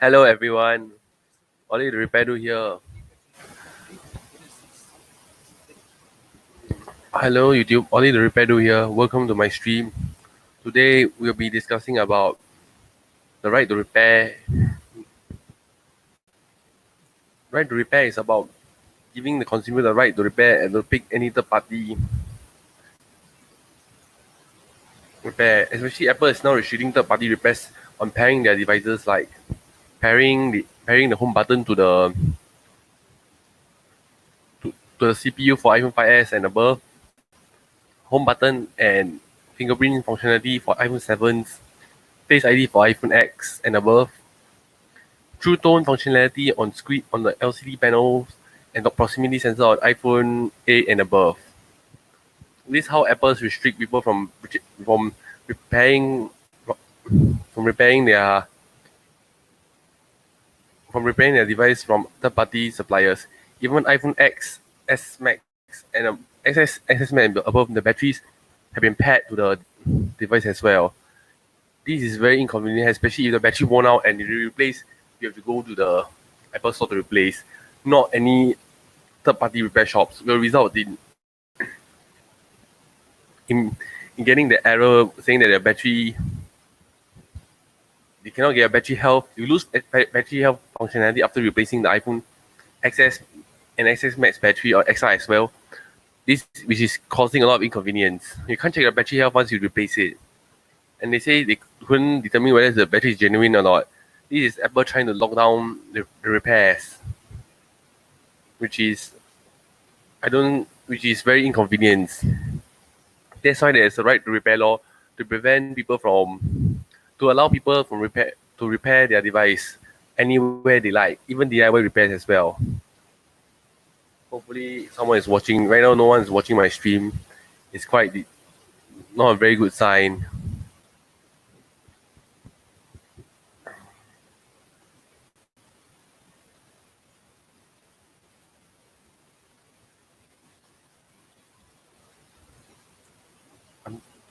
Hello everyone, Oli the Repair here. Hello YouTube, Oli the Repair here. Welcome to my stream. Today we'll be discussing about the right to repair. Right to repair is about giving the consumer the right to repair and to pick any third party repair. Especially Apple is now restricting third party repairs on pairing their devices, like pairing the home button to the CPU for iPhone 5s and above, home button and fingerprint functionality for iPhone 7s, Face ID for iPhone X and above, True Tone functionality on screen on the LCD panels, and the proximity sensor on iPhone 8 and above. This is how Apple restrict people from repairing from repairing their device from third-party suppliers. Even iPhone X, S Max, and XS Max and above, the batteries have been paired to the device as well. This is very inconvenient, especially if the battery worn out and you replace, you have to go to the Apple store to replace. Not any third-party repair shops will result in getting the error saying that the battery, you cannot get a battery health. You lose battery health functionality after replacing the iPhone XS and XS Max battery or XR as well. This which is causing a lot of inconvenience. You can't check the battery health once you replace it. And they say they couldn't determine whether the battery is genuine or not. This is Apple trying to lock down the repairs, which is very inconvenient. That's why there's a right to repair law to prevent people from to allow people from repair their device anywhere they like, even DIY repairs as well. Hopefully someone is watching. Right now no one is watching my stream. It's quite not a very good sign.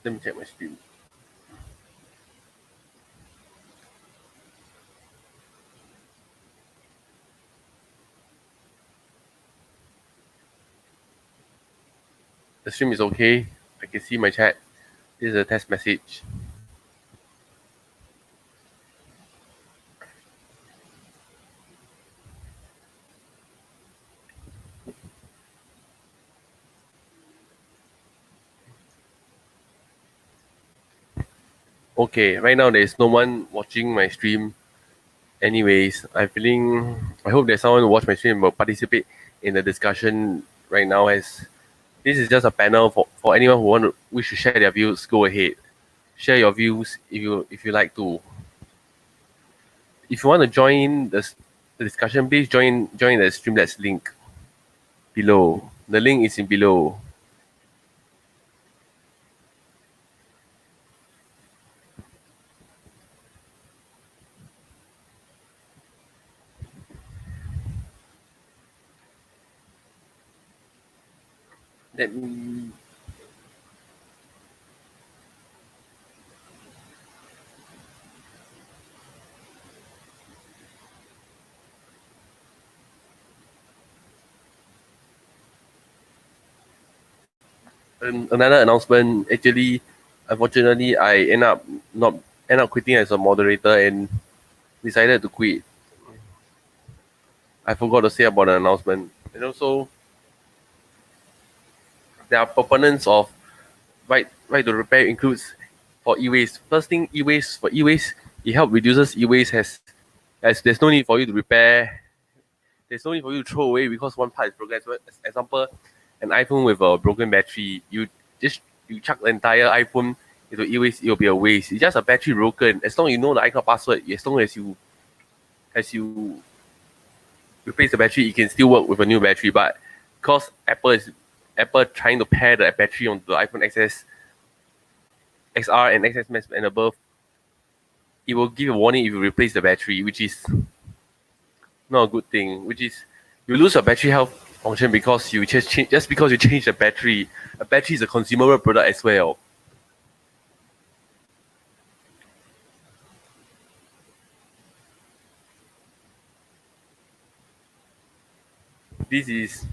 Let me check my stream. The stream is okay. I can see my chat. This is a test message. Okay, right now there's no one watching my stream. Anyways, I hope that someone will watch my stream and will participate in the discussion right now, as this is just a panel for anyone who wish to share their views. Go ahead. Share your views if you like to. If you want to join the discussion, please join the Streamlabs link below. The link is in below. Let me. Another announcement. Actually, unfortunately, I end up quitting as a moderator and decided to quit. I forgot to say about the announcement. And also, there are proponents of right to repair includes for e-waste. First thing, e-waste, it helps reduces e-waste as there's no need for you to repair. There's no need for you to throw away because one part is broken. As example, an iPhone with a broken battery, you chuck the entire iPhone into e-waste, it'll be a waste. It's just a battery broken. As long as you know the iCloud password, as long as you replace the battery, it can still work with a new battery. But because Apple trying to pair the battery onto the iPhone XR and XS Max and above, it will give a warning if you replace the battery, which is not a good thing. Which is you lose your battery health function because just because you change the battery. A battery is a consumable product as well. this is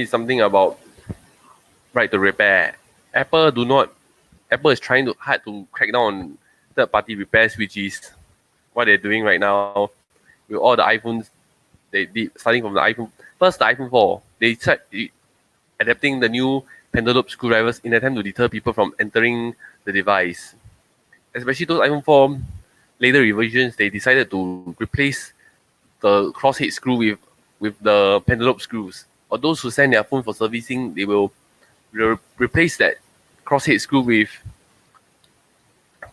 something about right to repair. Apple is trying to hard to crack down on third party repairs, which is what they're doing right now with all the iPhones. They did starting from the iPhone first, the iPhone 4. They started adapting the new pentalobe screwdrivers in an attempt to deter people from entering the device. Especially those iPhone 4 later revisions, they decided to replace the crosshead screw with the pentalobe screws. Or those who send their phone for servicing, they will replace that crosshead screw with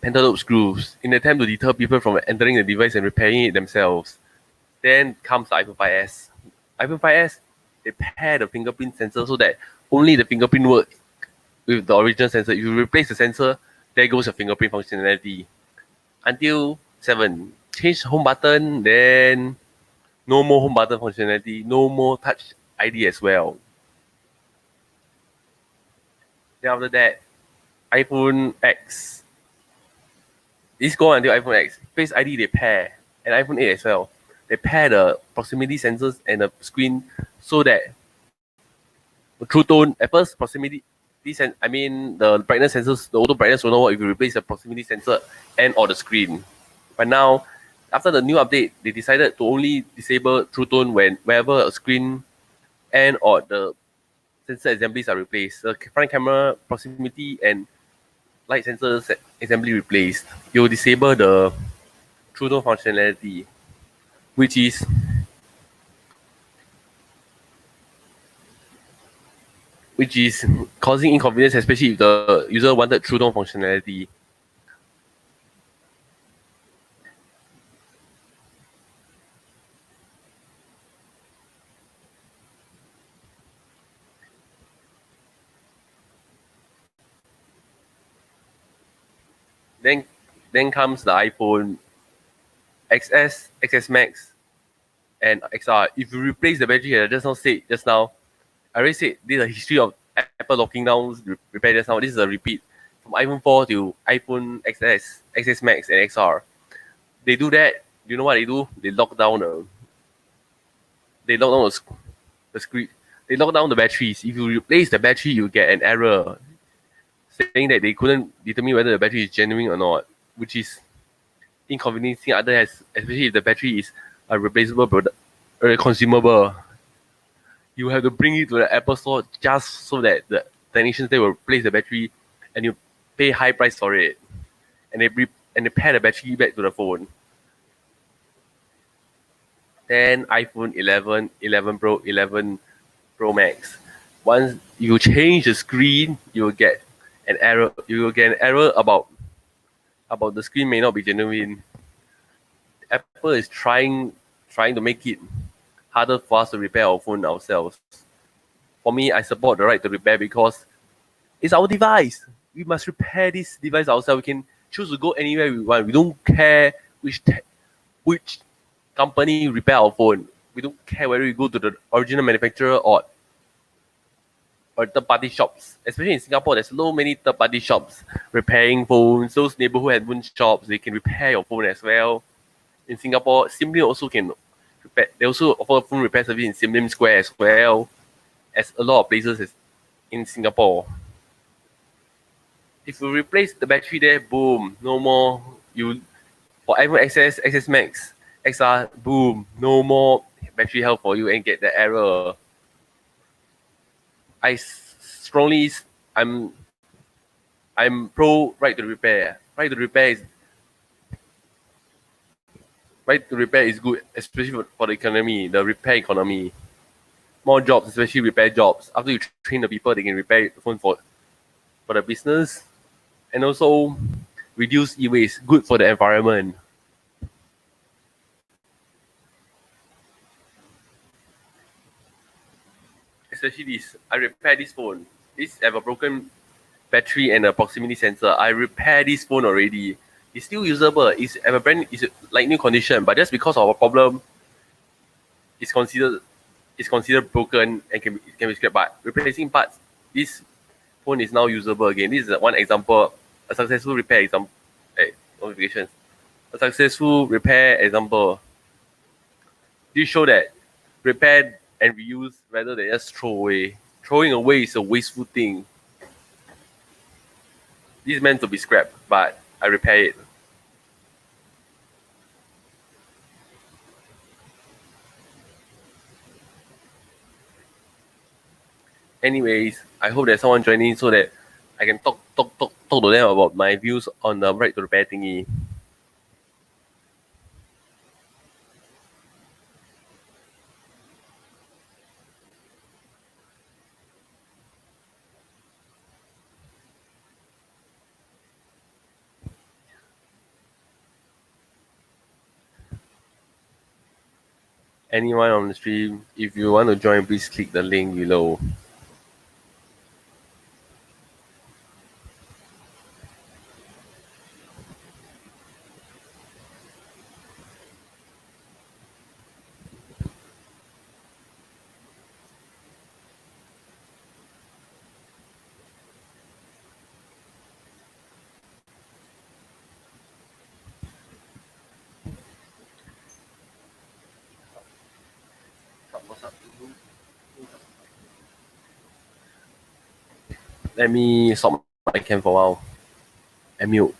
pentalobe screws in an attempt to deter people from entering the device and repairing it themselves. Then comes the iPhone 5S. iPhone 5S, they pair the fingerprint sensor so that only the fingerprint works with the original sensor. If you replace the sensor, there goes your fingerprint functionality. Until 7, change home button, then no more home button functionality, no more touch ID as well. Then after that, iPhone X. This go until iPhone X. Face ID they pair, and iPhone 8 as well. They pair the proximity sensors and the screen so that the True Tone, at first proximity, the brightness sensors, the auto brightness will not work if you replace the proximity sensor and or the screen. But now, after the new update, they decided to only disable True Tone wherever a screen and or the sensor assemblies are replaced. The front camera, proximity, and light sensors assembly replaced. You will disable the True Tone functionality, which is causing inconvenience, especially if the user wanted True Tone functionality. Then comes the iPhone XS, XS Max, and XR. If you replace the battery, I already said this is a history of Apple locking down repair just now. This is a repeat from iPhone 4 to iPhone XS, XS Max, and XR. They do that. You know what they do? They lock down the screen. They lock down the batteries. If you replace the battery, you get an error saying that they couldn't determine whether the battery is genuine or not, which is inconveniencing others, especially if the battery is a replaceable product or a consumable. You have to bring it to the Apple store just so that the technicians there will replace the battery, and you pay high price for it, and they pair the battery back to the phone. Then iPhone 11, 11 Pro, 11 Pro Max. Once you change the screen, you will get an error. You will get an error about the screen may not be genuine. Apple is trying to make it harder for us to repair our phone ourselves. For me, I support the right to repair because it's our device. We must repair this device ourselves. We can choose to go anywhere we want. We don't care which company repair our phone. We don't care whether we go to the original manufacturer or third-party shops. Especially in Singapore, there's so many third-party shops repairing phones. Those neighborhood handphone shops, they can repair your phone as well. In Singapore, Sim Lim also can repair. They also offer phone repair service in Sim Lim Square as well as a lot of places in Singapore. If you replace the battery there, boom, no more. For iPhone XS, XS Max, XR, boom, no more battery health for you and get the error. I'm pro right to repair. Right to repair is good, especially for the economy, the repair economy. More jobs, especially repair jobs. After you train the people, they can repair the phone for the business, and also reduce e-waste, good for the environment. Especially this, I repair this phone. This have a broken battery and a proximity sensor. I repair this phone already. It's still usable. It's like new condition, but just because of a problem, it's considered broken and can be scrapped. But replacing parts, this phone is now usable again. This is one example, a successful repair example. Notifications. A successful repair example. This show that repair and reuse rather than just throw away. Throwing away is a wasteful thing. This is meant to be scrapped, but I repair it. Anyways, I hope there's someone joining so that I can talk to them about my views on the right to repair thingy. Anyone on the stream, if you want to join, please click the link below. Let me stop my cam for a while and mute.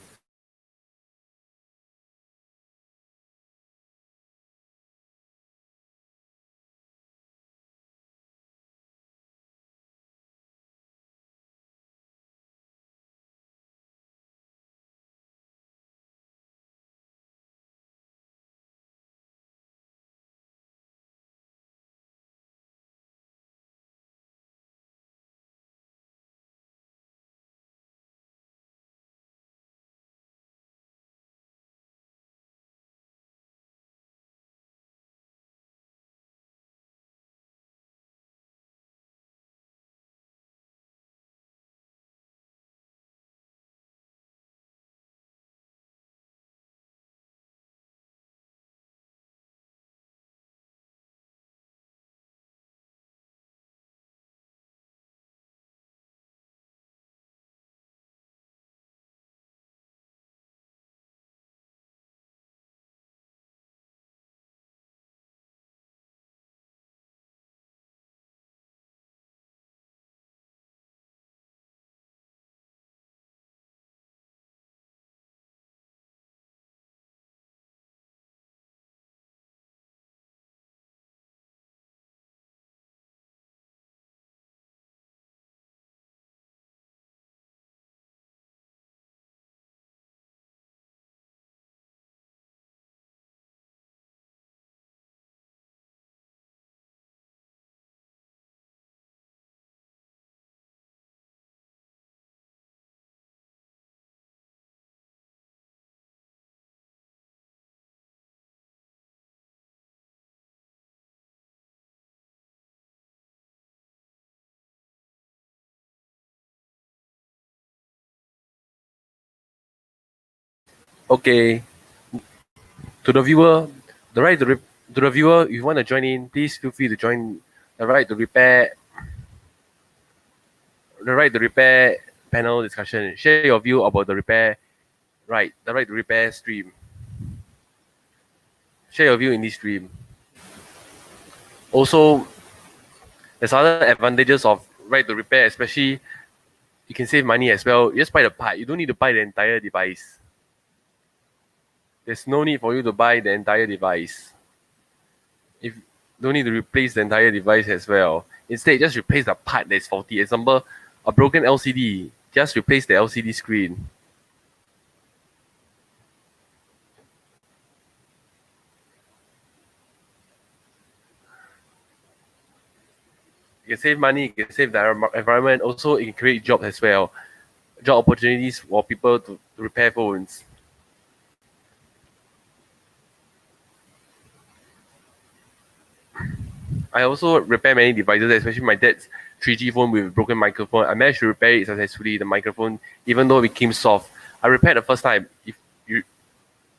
Okay, to the viewer, the right to the viewer, if you want to join in, please feel free to join the right to repair panel discussion. Share your view about the the right to repair stream. Share your view in this stream. Also, there's other advantages of right to repair, especially you can save money as well. You just buy the part. You don't need to buy the entire device. There's no need for you to buy the entire device. If don't need to replace the entire device as well. Instead, just replace the part that's faulty. Example, a broken LCD. Just replace the LCD screen. You can save money, you can save the environment. Also, it can create jobs as well. Job opportunities for people to repair phones. I also repair many devices, especially my dad's 3G phone with a broken microphone. I managed to repair it successfully, the microphone, even though it became soft. I repaired the first time. If you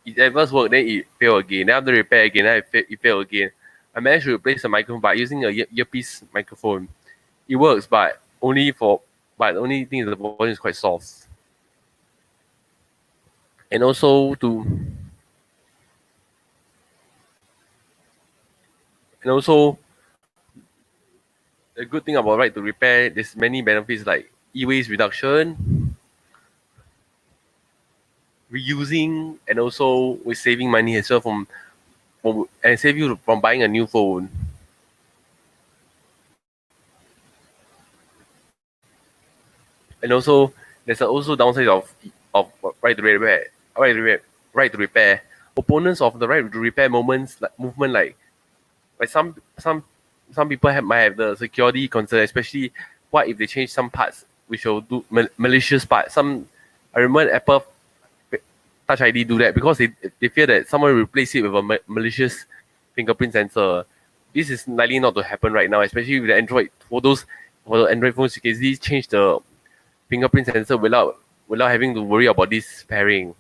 it at first worked, then it failed again. Then after repair again, then it failed again. I managed to replace the microphone by using a earpiece microphone. It works, but the only thing is the volume is quite soft. And also to and also the good thing about right to repair, there's many benefits like e-waste reduction, reusing, and also with saving money as well from and save you from buying a new phone. And also there's also downside of right to repair, right to repair, right to repair. Opponents of the right to repair movement like some people might have the security concern, especially what if they change some parts which will do malicious parts. I remember Apple Touch ID do that because they fear that someone will replace it with a malicious fingerprint sensor. This is likely not to happen right now, especially with the Android. For the Android phones, you can easily change the fingerprint sensor without having to worry about this pairing.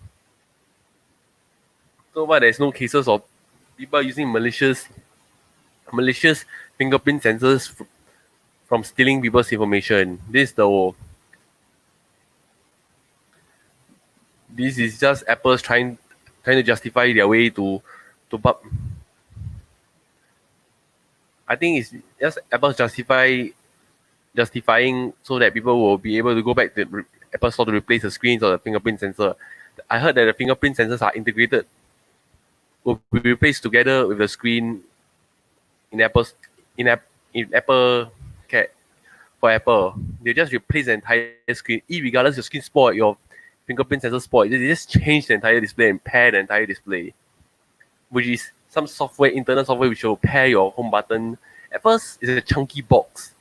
So far, there's no cases of people using malicious fingerprint sensors from stealing people's information. This is just Apple's trying to justify their way to I think it's just Apple's justifying so that people will be able to go back to Apple Store to replace the screens or the fingerprint sensor. I heard that the fingerprint sensors are integrated, will be replaced together with the screen in Apple's in Apple Care for Apple. They just replace the entire screen, regardless your screen spoiled, your fingerprint sensor spoiled. They just change the entire display and pair the entire display, which is some internal software which will pair your home button. At first, it's a chunky box,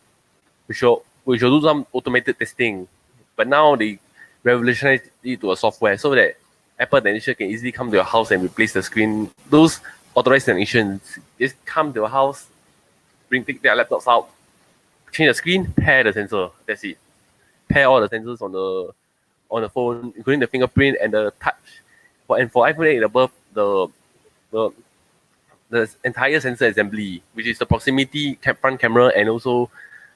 which will do some automated testing, but now they revolutionize it to a software so that Apple technician can easily come to your house and replace the screen. Those authorized technicians just come to your house, take their laptops out, change the screen, pair the sensor. That's it. Pair all the sensors on the phone, including the fingerprint and the touch. For iPhone 8 and above, the the entire sensor assembly, which is the proximity front camera and also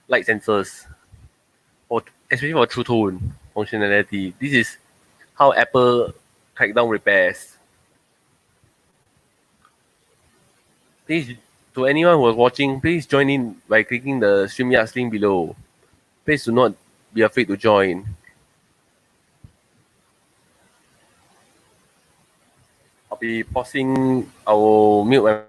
light sensors, for especially for True Tone functionality. This is how Apple crack down repairs. Please, to anyone who is watching, please join in by clicking the StreamYard link below. Please do not be afraid to join. I'll be pausing. I will mute my.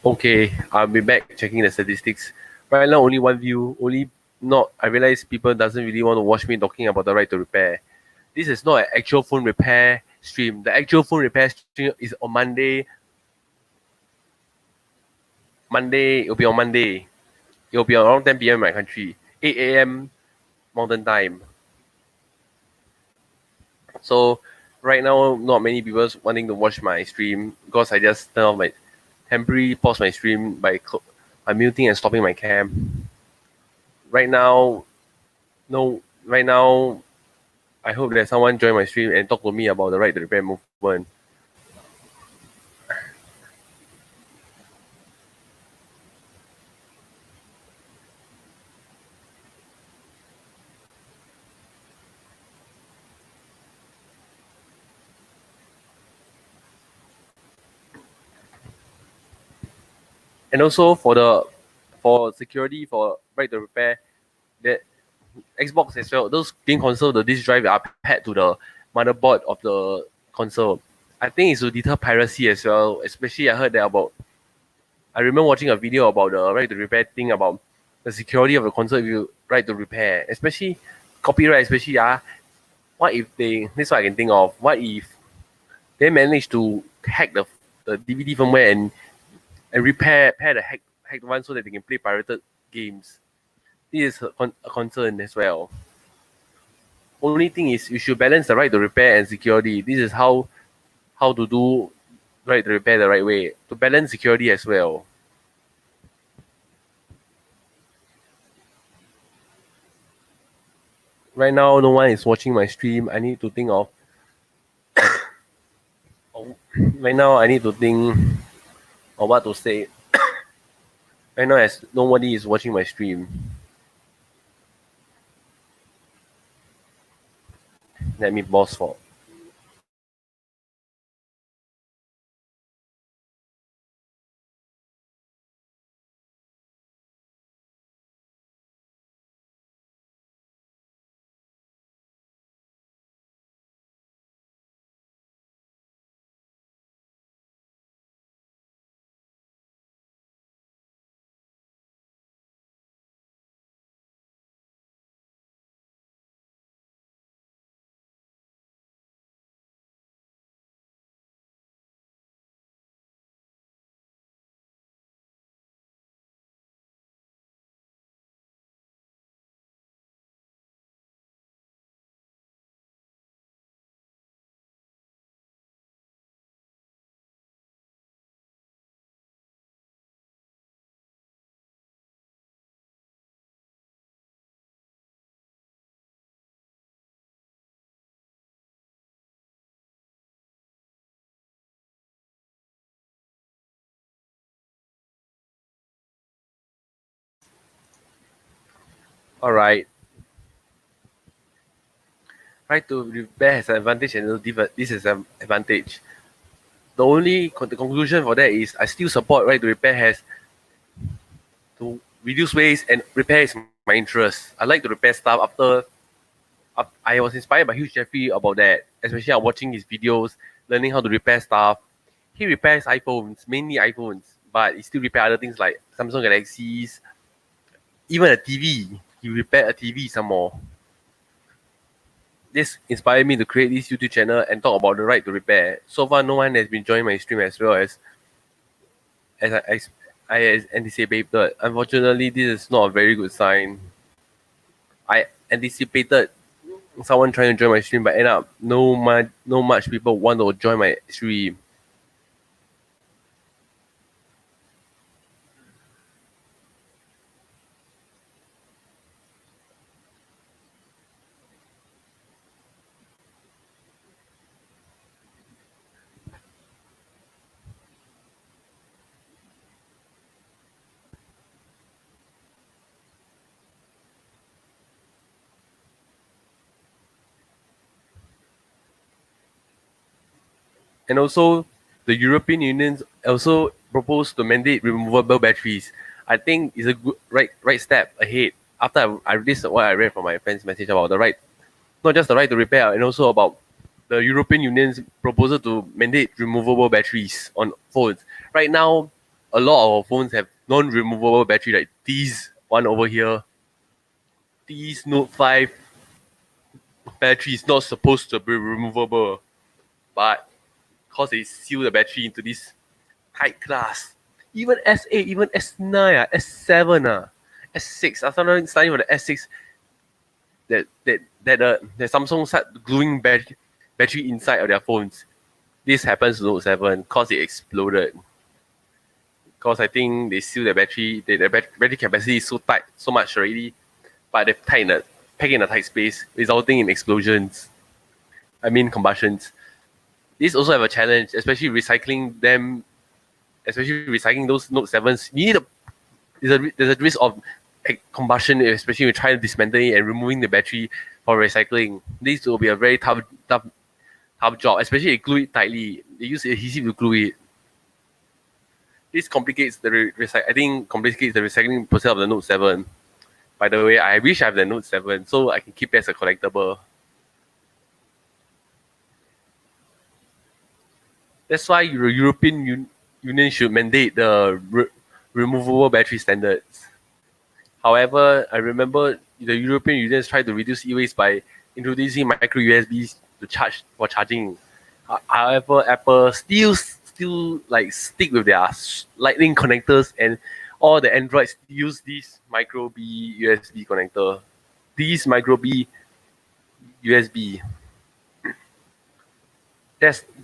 Okay, I'll be back checking the statistics. Right now, only one view. Only not. I realize people doesn't really want to watch me talking about the right to repair. This is not an actual phone repair stream. The actual phone repair stream is on Monday. It'll be on Monday. It'll be around 10 p.m. in my country, 8 a.m. Mountain Time. So right now, not many people wanting to watch my stream because I just temporarily pause my stream by muting and stopping my cam. Right now, no. Right now, I hope that someone join my stream and talk to me about the right to repair movement. And also for security for right to repair, that Xbox as well, those game console, the disk drive are paired to the motherboard of the console. I think it's to deter piracy as well. Especially I heard that about. I remember watching a video about the right to repair thing about the security of the console if you right to repair, especially copyright. Especially what if they? This is what I can think of. What if they manage to hack the DVD firmware and repair the hacked one so that they can play pirated games? This is a concern as well. Only thing is you should balance the right to repair and security. This is how to do right to repair the right way to balance security as well. Right now, no one is watching my stream. I need to think of Right now, I need to think of what to say. Right now, as nobody is watching my stream. Let me pause for. All right. Right to repair has an advantage and this is an advantage. The only the conclusion for that is I still support right to repair has to reduce waste and repair is my interest. I like to repair stuff I was inspired by Hugh Jeffrey about that, especially I'm watching his videos, learning how to repair stuff. He repairs iPhones, mainly iPhones, but he still repair other things like Samsung Galaxies, even a TV. He repaired a TV some more. This inspired me to create this YouTube channel and talk about the right to repair. So far, no one has been joining my stream as well as I anticipated. Unfortunately, this is not a very good sign. I anticipated someone trying to join my stream, but end up no much people want to join my stream. And also, the European Union also proposed to mandate removable batteries. I think is a good right step ahead. After I this what I read from my friend's message about the right, not just the right to repair, and also about the European Union's proposal to mandate removable batteries on phones. Right now, a lot of our phones have non-removable battery, like these one over here. These Note 5 battery is not supposed to be removable, but because they seal the battery into this tight class. Even S8, even S9, S7, S6. I started studying for the S6 that Samsung start gluing battery inside of their phones. This happens to Note 7 because it exploded. Because I think they seal the battery, the battery capacity is so tight, so much already, but they've packed in a tight space, resulting in explosions. I mean combustions. This also have a challenge, especially recycling them, especially recycling those Note 7s. You need there's a risk of combustion, especially when you try to dismantle it and removing the battery for recycling. This will be a very tough job, especially if you glue it tightly. They use adhesive to glue it. This complicates I think complicates the recycling process of the Note 7. By the way, I wish I have the Note 7 so I can keep it as a collectible. That's why the European Union should mandate the removable battery standards. However, I remember the European Union tried to reduce e-waste by introducing micro USBs to charge for charging. However, Apple still like stick with their Lightning connectors, and all the Androids use this micro B USB connector. These micro B USB.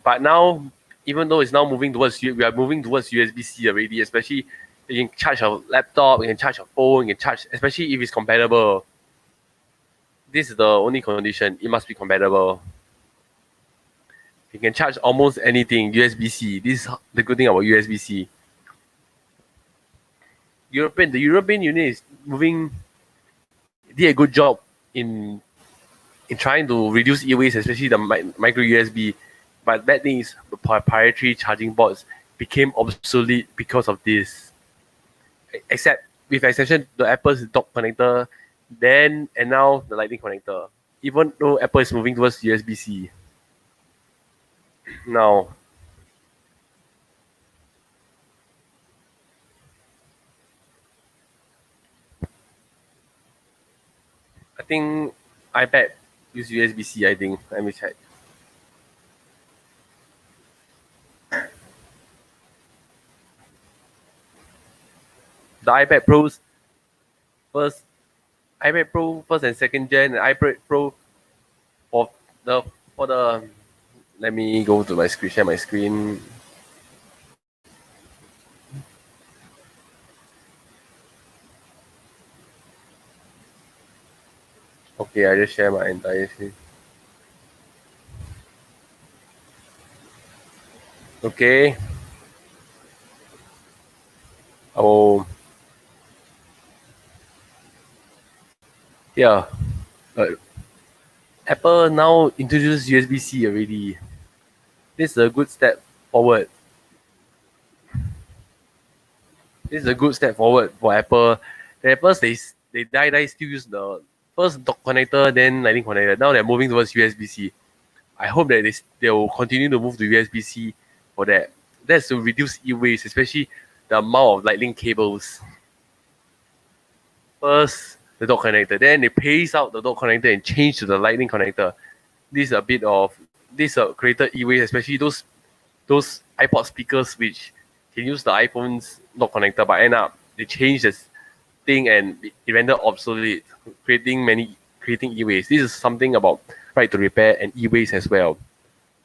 But now, even though it's now moving towards we are moving towards USB C already. Especially you can charge your laptop, you can charge your phone, you can charge, especially if it's compatible. This is the only condition. It must be compatible. You can charge almost anything USB-C. This is the good thing about USB-C. The European Union is did a good job in trying to reduce e-waste, especially the micro USB. But bad thing is the proprietary charging ports became obsolete because of this. Except with exception the Apple's dock connector, then and now the Lightning connector. Even though Apple is moving towards USB-C now. I think iPad use USB-C. I think. Let me check. The first iPad Pro first and second gen, and iPad Pro for the. Let me go to my screen. Share my screen. Okay, I just share my entire screen. Okay. Oh. Yeah. Apple now introduced USB-C already. This is a good step forward. This is a good step forward for Apple. At first, they still use the first dock connector, then Lightning connector. Now they're moving towards USB-C. I hope that they will continue to move to USB-C for that. That's to reduce e-waste, especially the amount of Lightning cables. First, the dock connector. Then they phase out the dock connector and change to the Lightning connector. This created e-waste, especially those iPod speakers which can use the iPhone's dock connector, but end up they changed this thing and it rendered obsolete, creating e-waste. This is something about right to repair and e-waste as well.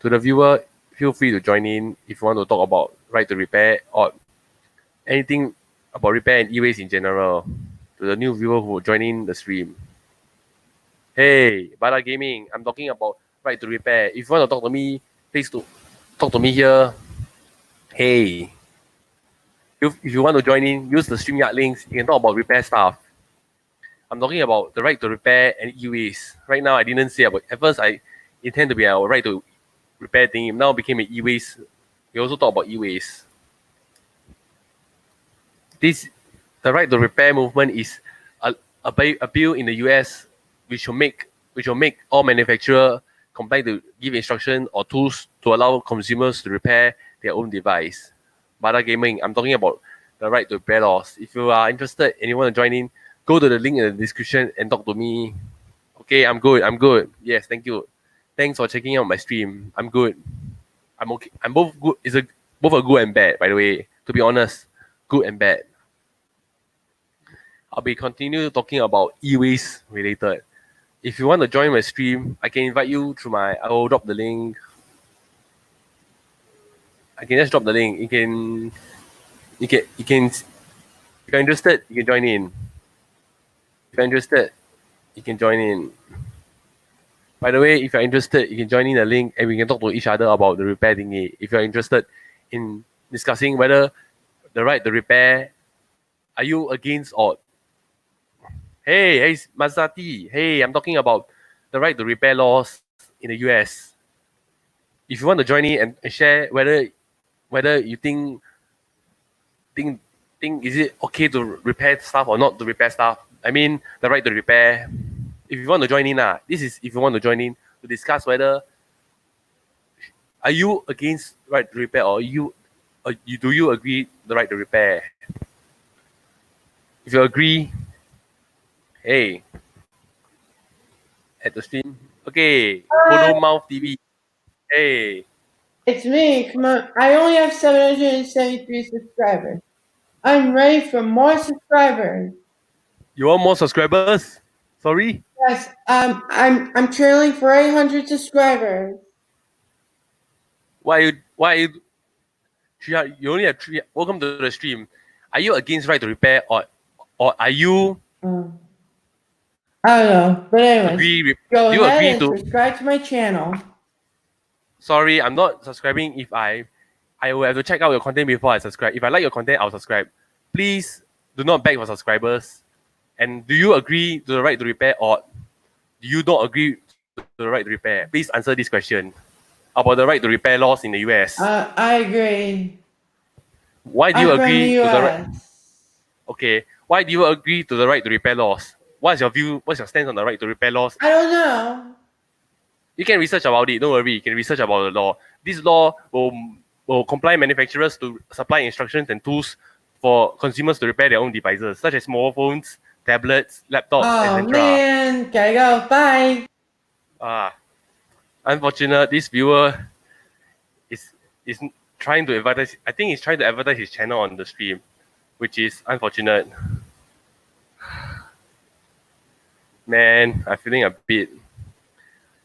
To the viewer, feel free to join in if you want to talk about right to repair or anything about repair and e-waste in general. To the new viewer who will join in the stream. Hey, Bala Gaming, I'm talking about right to repair. If you want to talk to me, please talk to me here. Hey, if you want to join in, use the StreamYard links. You can talk about repair stuff. I'm talking about the right to repair and e-waste. Right now, I didn't say about. At first, I intend to be a right to repair thing. Now became an e-waste. We also talk about e-waste. The right to repair movement is a bill in the US which will make all manufacturers comply to give instruction or tools to allow consumers to repair their own device. Bada Gaming, I'm talking about the right to repair laws. If you are interested and you want to join in, go to the link in the description and talk to me. Okay, I'm good. Yes, thank you. Thanks for checking out my stream. I'm good. I'm okay. I'm both good. Both are good and bad, by the way. To be honest, good and bad. I'll be continue talking about e-waste related. If you want to join my stream, I can invite you through I will drop the link. I can just drop the link. If you're interested, you can join in. If you're interested, you can join in. By the way, if you're interested, you can join in the link and we can talk to each other about the repair thingy. If you're interested in discussing whether the right to repair, are you against or Hey, Mazati. Hey, I'm talking about the right to repair laws in the US. If you want to join in and share whether you think is it okay to repair stuff or not to repair stuff. I mean the right to repair. If you want to join in, this is if you want to join in to discuss whether are you against right to repair or do you agree the right to repair? If you agree, hey, at the stream. Okay, Kodo Mouth TV. Hey. It's me. Come on. I only have 773 subscribers. I'm ready for more subscribers. You want more subscribers? Sorry? Yes. I'm trailing for 800 subscribers. Why you only have 3? Welcome to the stream. Are you against right to repair or are you I don't know. But anyways, agree go do you ahead agree and to subscribe to my channel. sorry, I'm not subscribing if I will have to check out your content before I subscribe. If I like your content, I'll subscribe. Please do not beg for subscribers. And do you agree to the right to repair, or do you not agree to the right to repair? Please answer this question about the right to repair laws in the US. I agree. Why do you I'm from agree the to the right? US. Okay, why do you agree to the right to repair laws? What's your view? What's your stance on the right to repair laws? I don't know. You can research about it. Don't worry. You can research about the law. This law will compel manufacturers to supply instructions and tools for consumers to repair their own devices, such as mobile phones, tablets, laptops, Oh etc. man, gotta go. Bye. Ah, unfortunate. This viewer is is trying to advertise. I think he's trying to advertise his channel on the stream, which is unfortunate. Man, I'm feeling a bit.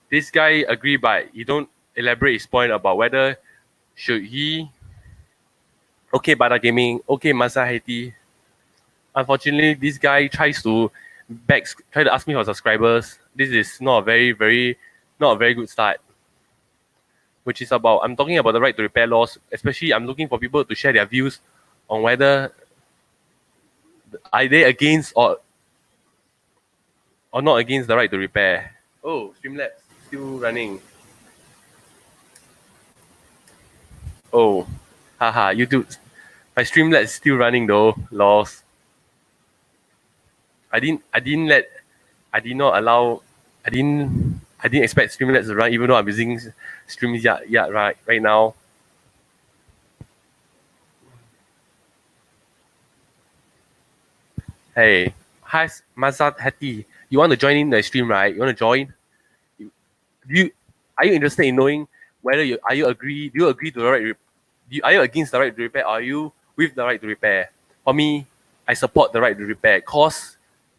This guy agree, but he don't elaborate his point about whether should he. Okay, Bada Gaming. Okay, Masa Haiti. Unfortunately, this guy tries to try to ask me for subscribers. This is not a not a very good start. Which is about, I'm talking about the right to repair laws. Especially, I'm looking for people to share their views on whether are they against or not against the right to repair. Oh, Streamlabs still running. Oh, haha, YouTube. My Streamlabs still running though. Lost. I did not allow, I didn't expect Streamlabs to run, even though I'm using StreamYard right now. Hey, hi, Mazat Hati. You want to join in the stream, right? You want to join? Are you interested in knowing whether do you agree to the right? Are you against the right to repair? Or are you with the right to repair? For me, I support the right to repair, cause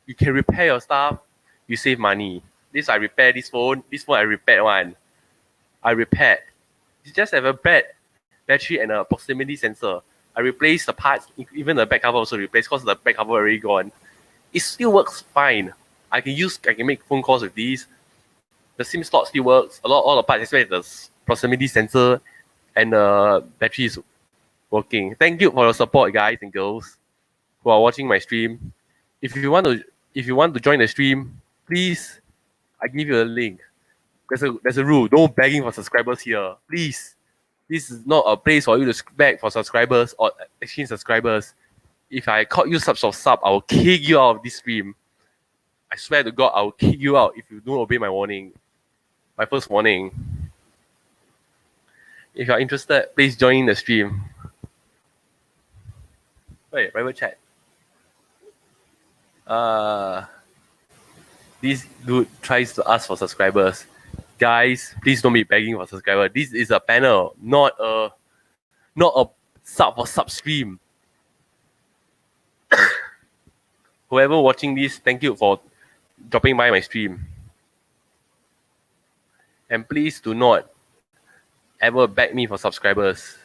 you can repair your stuff, you save money. This I repair this phone I repaired one. I repaired. You just have a bad battery and a proximity sensor. I replaced the parts, even the back cover also replaced because the back cover already gone. It still works fine. I can make phone calls with these. The SIM slot still works. All the parts, especially the proximity sensor and the battery is working. Thank you for your support, guys and girls who are watching my stream. If you want to join the stream, please, I give you a link. There's a rule. No begging for subscribers here, please. This is not a place for you to beg for subscribers or exchange subscribers. If I caught you such a sub, I will kick you out of this stream. I swear to God, I will kick you out if you don't obey my warning. My first warning. If you're interested, please join the stream. Wait, private chat. This dude tries to ask for subscribers. Guys, please don't be begging for subscribers. This is a panel, not a sub for sub stream. Whoever watching this, thank you for dropping by my stream. And please do not ever beg me for subscribers.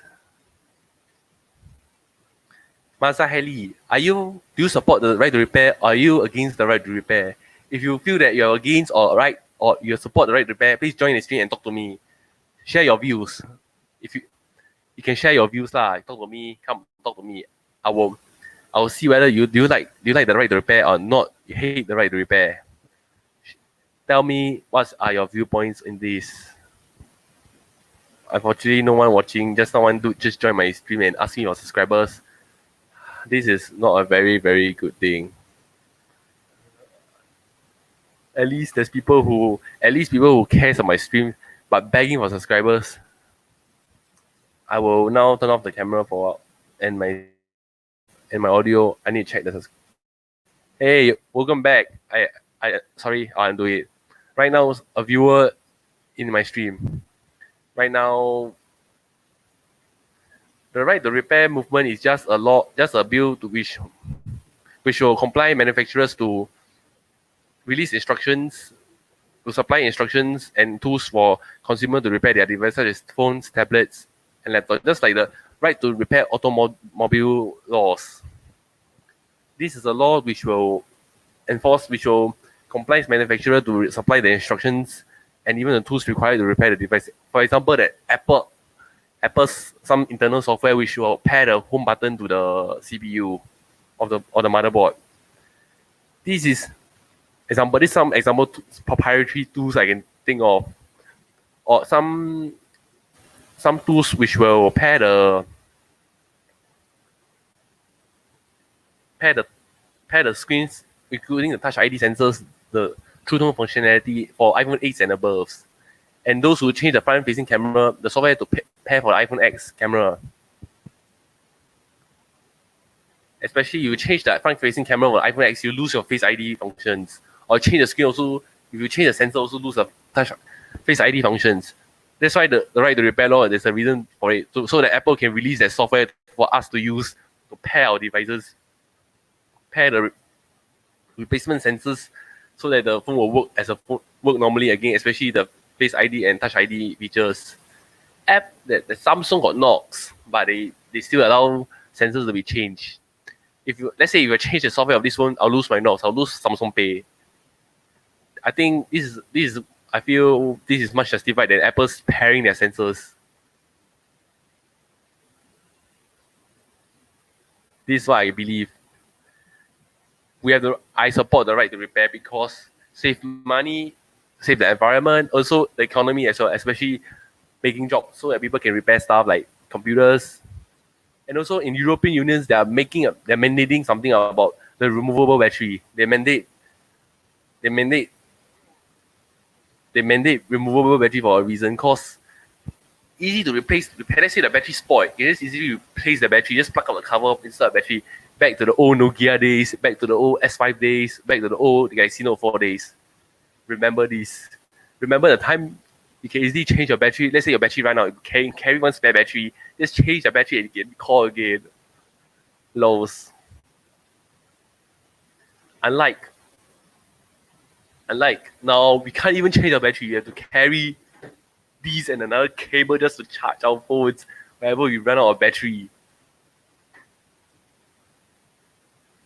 Masa Heli, do you support the right to repair or are you against the right to repair? If you feel that you're against or you support the right to repair, please join the stream and talk to me. Share your views. If you can share your views lah. Talk to me. Come talk to me. I will see whether do you like the right to repair or not. You hate the right to repair. Tell me what are your viewpoints in this. Unfortunately, no one watching. Just someone dude just join my stream and ask me for subscribers. This is not a very, very good thing. At least people who cares on my stream, but begging for subscribers. I will now turn off the camera for a while and my audio. I need to check this. Hey, welcome back. Sorry, I'll undo it. Right now, a viewer in my stream. Right now, the right to repair movement is just a law, just a bill to which will compel manufacturers to release instructions, to supply instructions and tools for consumers to repair their devices, such as phones, tablets, and laptops. Just like the right to repair automobile laws. This is a law which will compel manufacturer to supply the instructions and even the tools required to repair the device. For example, that Apple's some internal software which will pair the home button to the CPU of the motherboard. This is example. This is some example proprietary tools I can think of, or some tools which will pair the screens, including the Touch ID sensors, the True Tone functionality for iPhone 8s and above. And those who change the front-facing camera, the software to pair for the iPhone X camera. Especially you change the front-facing camera for the iPhone X, you lose your Face ID functions. Or change the screen also, if you change the sensor, also lose the Face ID functions. That's why the right to repair law, there's a reason for it. So that Apple can release that software for us to use to pair our devices, pair the replacement sensors, so that the phone will work normally again, especially the Face ID and Touch ID features. The Samsung got knocks, but they still allow sensors to be changed. Let's say if I change the software of this phone, I'll lose my knocks, I'll lose Samsung Pay. I think I feel this is much justified than Apple's pairing their sensors. This is what I believe. I support the right to repair because save money, save the environment, also the economy as well, especially making jobs so that people can repair stuff like computers. And also in European unions, they're mandating something about the removable battery. They mandate removable battery for a reason, cause easy to repair. Let's say the battery spoiled, you just easily replace the battery, just plug out the cover, insert the battery, back to the old Nokia days, back to the old S5 days, back to the old Galaxy Note 4 days. Remember this. Remember the time you can easily change your battery. Let's say your battery ran out, you carry one spare battery, just change the battery and again, call again. Lows. Unlike now, we can't even change the battery. You have to carry these and another cable just to charge our phones whenever we run out of battery.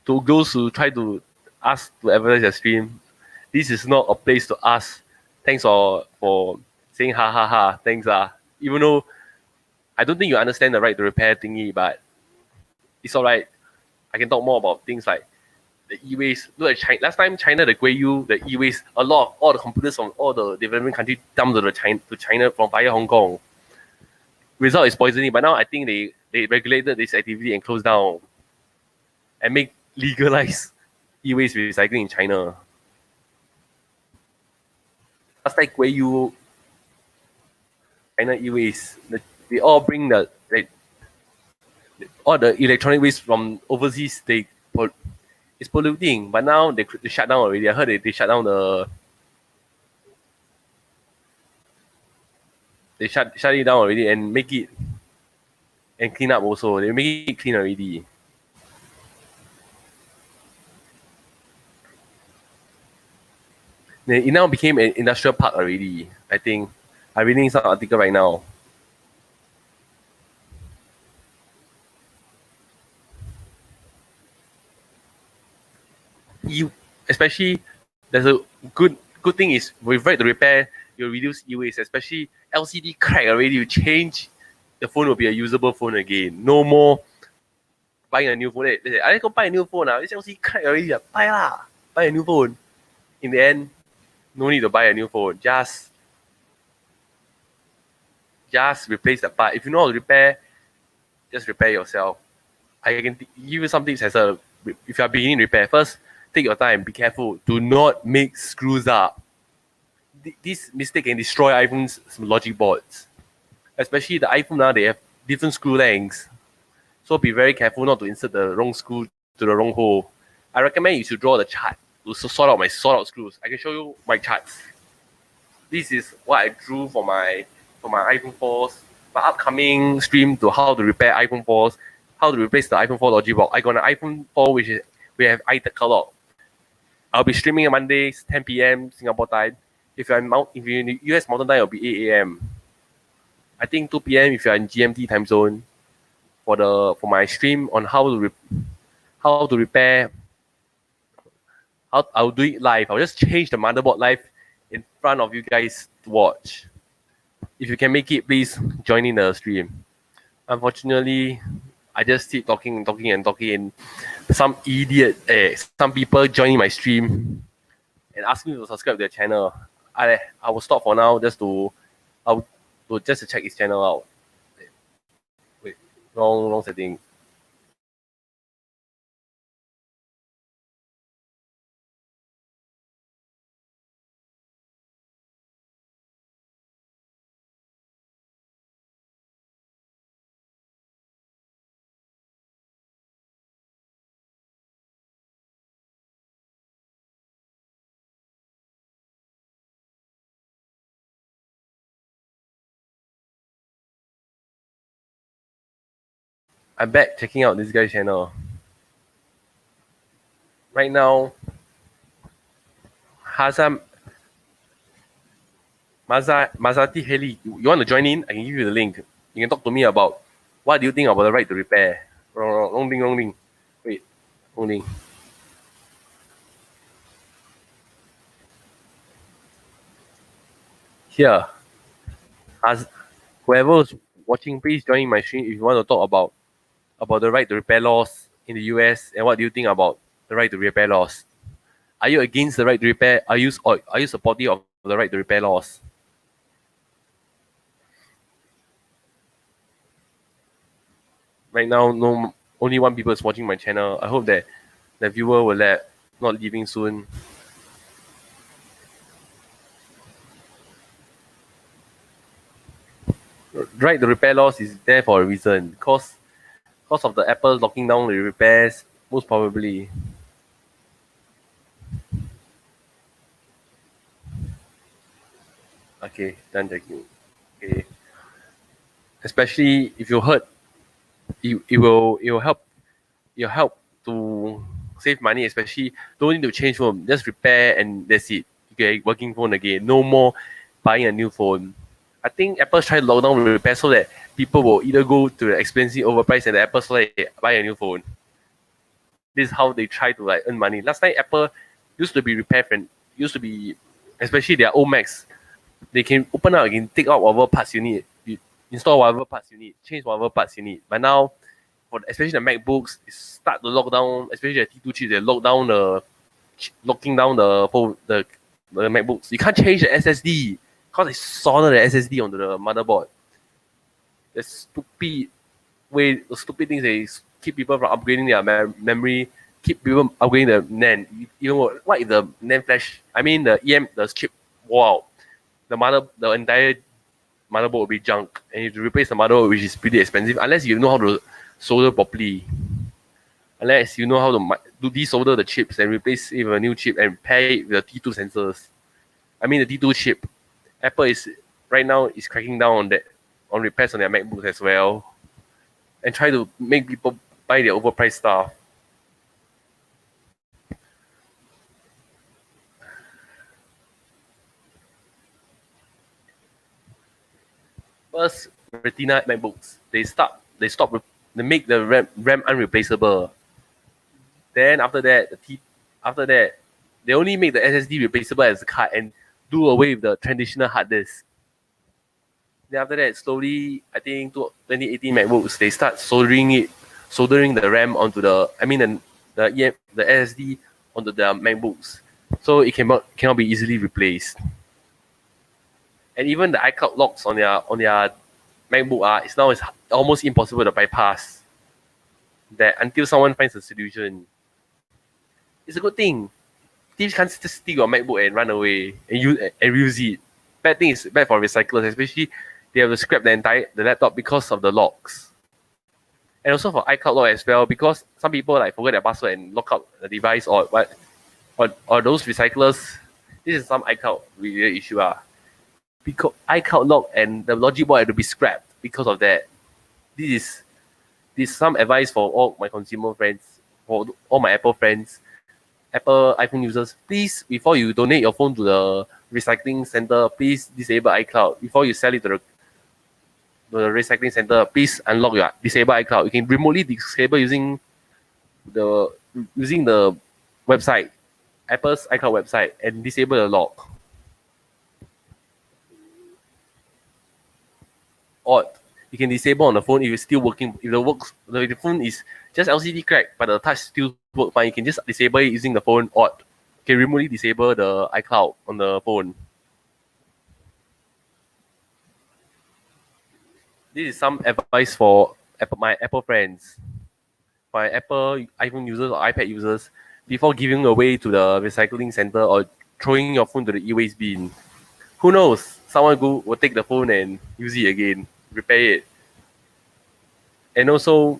To those who try to ask to advertise their stream, this is not a place to ask. Thanks for saying ha ha ha. Thanks even though I don't think you understand the right to repair thingy, but it's alright. I can talk more about things like the e-waste. Look at China. Last time China, the Guiyu, the e-waste, all the computers from all the developing countries dumped to China from via Hong Kong. Result is poisoning, but now I think they regulated this activity and closed down and make legalized e-waste recycling in China. Last time Guiyu, China e-waste, they all bring all the electronic waste from overseas. It's polluting, but now they shut down already. I heard they shut down they shut it down already and make it and clean up also. They make it clean already. It now became an industrial park already. I think I'm reading some article right now. Especially there's a good thing is with right to repair, you reduce e-waste. Especially LCD crack already, you change, the phone will be a usable phone again. No more buying a new phone. They say, I go buy a new phone now. This LCD crack already, buy a new phone. In the end, no need to buy a new phone. Just replace the part. If you know how to repair, just repair yourself. I can give you some tips if you are beginning repair. First, take your time, be careful. Do not make screws up. This mistake can destroy iPhone's logic boards. Especially the iPhone now, they have different screw lengths. So be very careful not to insert the wrong screw to the wrong hole. I recommend you should draw the chart to sort out screws. I can show you my charts. This is what I drew for my iPhone 4s. My upcoming stream to how to repair iPhone 4s, how to replace the iPhone 4 logic box. I got an iPhone 4 which is we have iTech. I'll be streaming on Mondays, 10 p.m. Singapore time. If you're in the US Mountain time, it'll be 8 a.m. I think 2 p.m. if you're in GMT time zone for my stream on how to repair. I'll do it live. I'll just change the motherboard live in front of you guys to watch. If you can make it, please join in the stream. Unfortunately, I just keep talking and talking and talking, and some people joining my stream and ask me to subscribe to their channel. I will stop for now just to check his channel out. Wait, wrong setting. I'm back checking out this guy's channel. Right now, Mazati Heli, you want to join in? I can give you the link. You can talk to me about what do you think about the right to repair. Wrong thing. Wait, wrong thing. Here, as whoever's watching, please join my stream if you want to talk about the right to repair laws in the US and what do you think about the right to repair laws. Are you against the right to repair? Are you supportive of the right to repair laws? Right now, no, only one people is watching my channel. I hope that the viewer will not leaving soon. Right to repair laws is there for a reason. Because of the Apple locking down the repairs, most probably. Okay, done checking. Okay. Especially if you hurt, it will help to save money, especially don't need to change phone, just repair and that's it. You get working phone again. No more buying a new phone. I think Apple tried to lock down repair so that people will either go to the expensive overpriced and the Apple store buy a new phone. This is how they try to like earn money. Last time Apple used to be repair friend, used to be, especially their old Macs, they can open up again, take out whatever parts you need, you install whatever parts you need, change whatever parts you need. But now, for especially the MacBooks, it start to lock down, especially the T2 chips, they locking down the phone, the MacBooks. You can't change the SSD because they solder the SSD onto the motherboard. The stupid things they keep people from upgrading their memory, keep people upgrading the NAND. Even what if the NAND flash? I mean the chip wore out, the entire motherboard will be junk, and you have to replace the motherboard, which is pretty expensive unless you know how to solder properly. Unless you know how to desolder the chips and replace it with a new chip and pair it with the T2 sensors. I mean the T2 chip. Apple is right now is cracking down on that, on repairs on their MacBooks as well, and try to make people buy their overpriced stuff. First, Retina MacBooks, they make the RAM unreplaceable. Then after that, they only make the SSD replaceable as a card and do away with the traditional hard disk. Then after that, slowly, I think 2018 MacBooks, they start soldering the RAM onto the SSD onto the MacBooks, so it cannot be easily replaced. And even the iCloud locks on their MacBook it's almost impossible to bypass. That until someone finds a solution. It's a good thing. Thieves can't just steal your MacBook and run away and use it. Bad thing is bad for recyclers, especially they have to scrap the laptop because of the locks. And also for iCloud lock as well, because some people like forget their password and lock out the device or those recyclers. This is some iCloud related issue. Because iCloud lock and the logic board had to be scrapped because of that. This is some advice for all my consumer friends, for all my Apple friends, Apple iPhone users. Please, before you donate your phone to the recycling center, please disable iCloud. Before you sell it to the recycling center, please disable iCloud. You can remotely disable using the website, Apple's iCloud website, and disable the lock. odd. You can disable on the phone if it's still working. If the phone is just LCD cracked, but the touch still work fine, you can just disable it using the phone odd. You can remotely disable the iCloud on the phone. This is some advice for my Apple friends, my Apple iPhone users or iPad users, before giving away to the recycling center or throwing your phone to the e-waste bin. Who knows? Someone will take the phone and use it again, repair it. And also,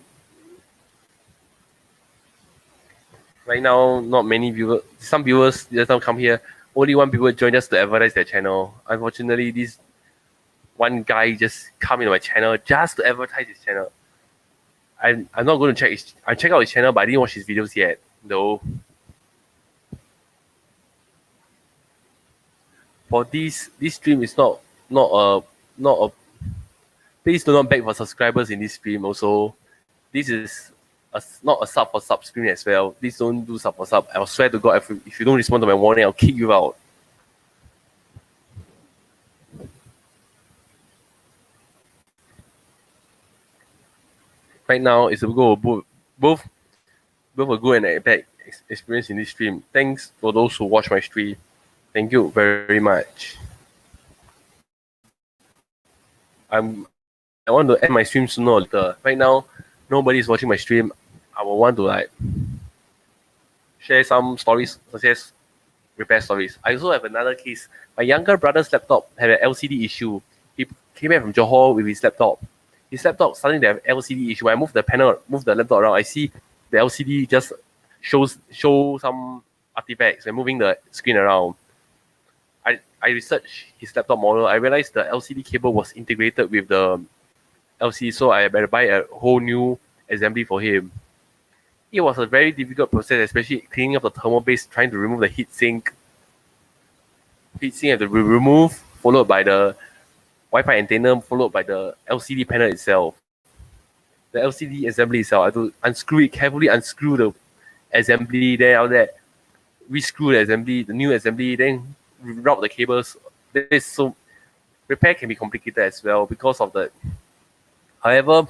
right now, not many viewers, some viewers just don't come here. Only one viewer join just to advertise their channel. Unfortunately, this one guy just come into my channel just to advertise his channel. I'm not going to check I checked out his channel, but I didn't watch his videos yet, though. For this stream is not a please do not beg for subscribers in this stream. Also, this is not a sub for sub stream as well. Please don't do sub for sub. I swear to God, if you don't respond to my warning, I'll kick you out. Right now, it's a go both a good and a bad experience in this stream. Thanks for those who watch my stream. Thank you very much. I want to end my stream sooner or later. Right now, nobody's watching my stream. I will want to share some stories such as repair stories. I also have another case. My younger brother's laptop had an LCD issue. He came back from Johor with his laptop. His laptop suddenly have LCD issue. When I move the laptop around, I see the LCD just show some artifacts when moving the screen around. I researched his laptop model. I realized the LCD cable was integrated with the LCD, so I better buy a whole new assembly for him. It was a very difficult process, especially cleaning up the thermal base, trying to remove the heatsink. Heatsink had to be removed, followed by the Wi-Fi antenna, followed by the LCD panel itself. The LCD assembly itself, I had to unscrew it, carefully unscrew the assembly, then after that, rescrew the assembly, the new assembly, then route the cables. So repair can be complicated as well because of the. However, I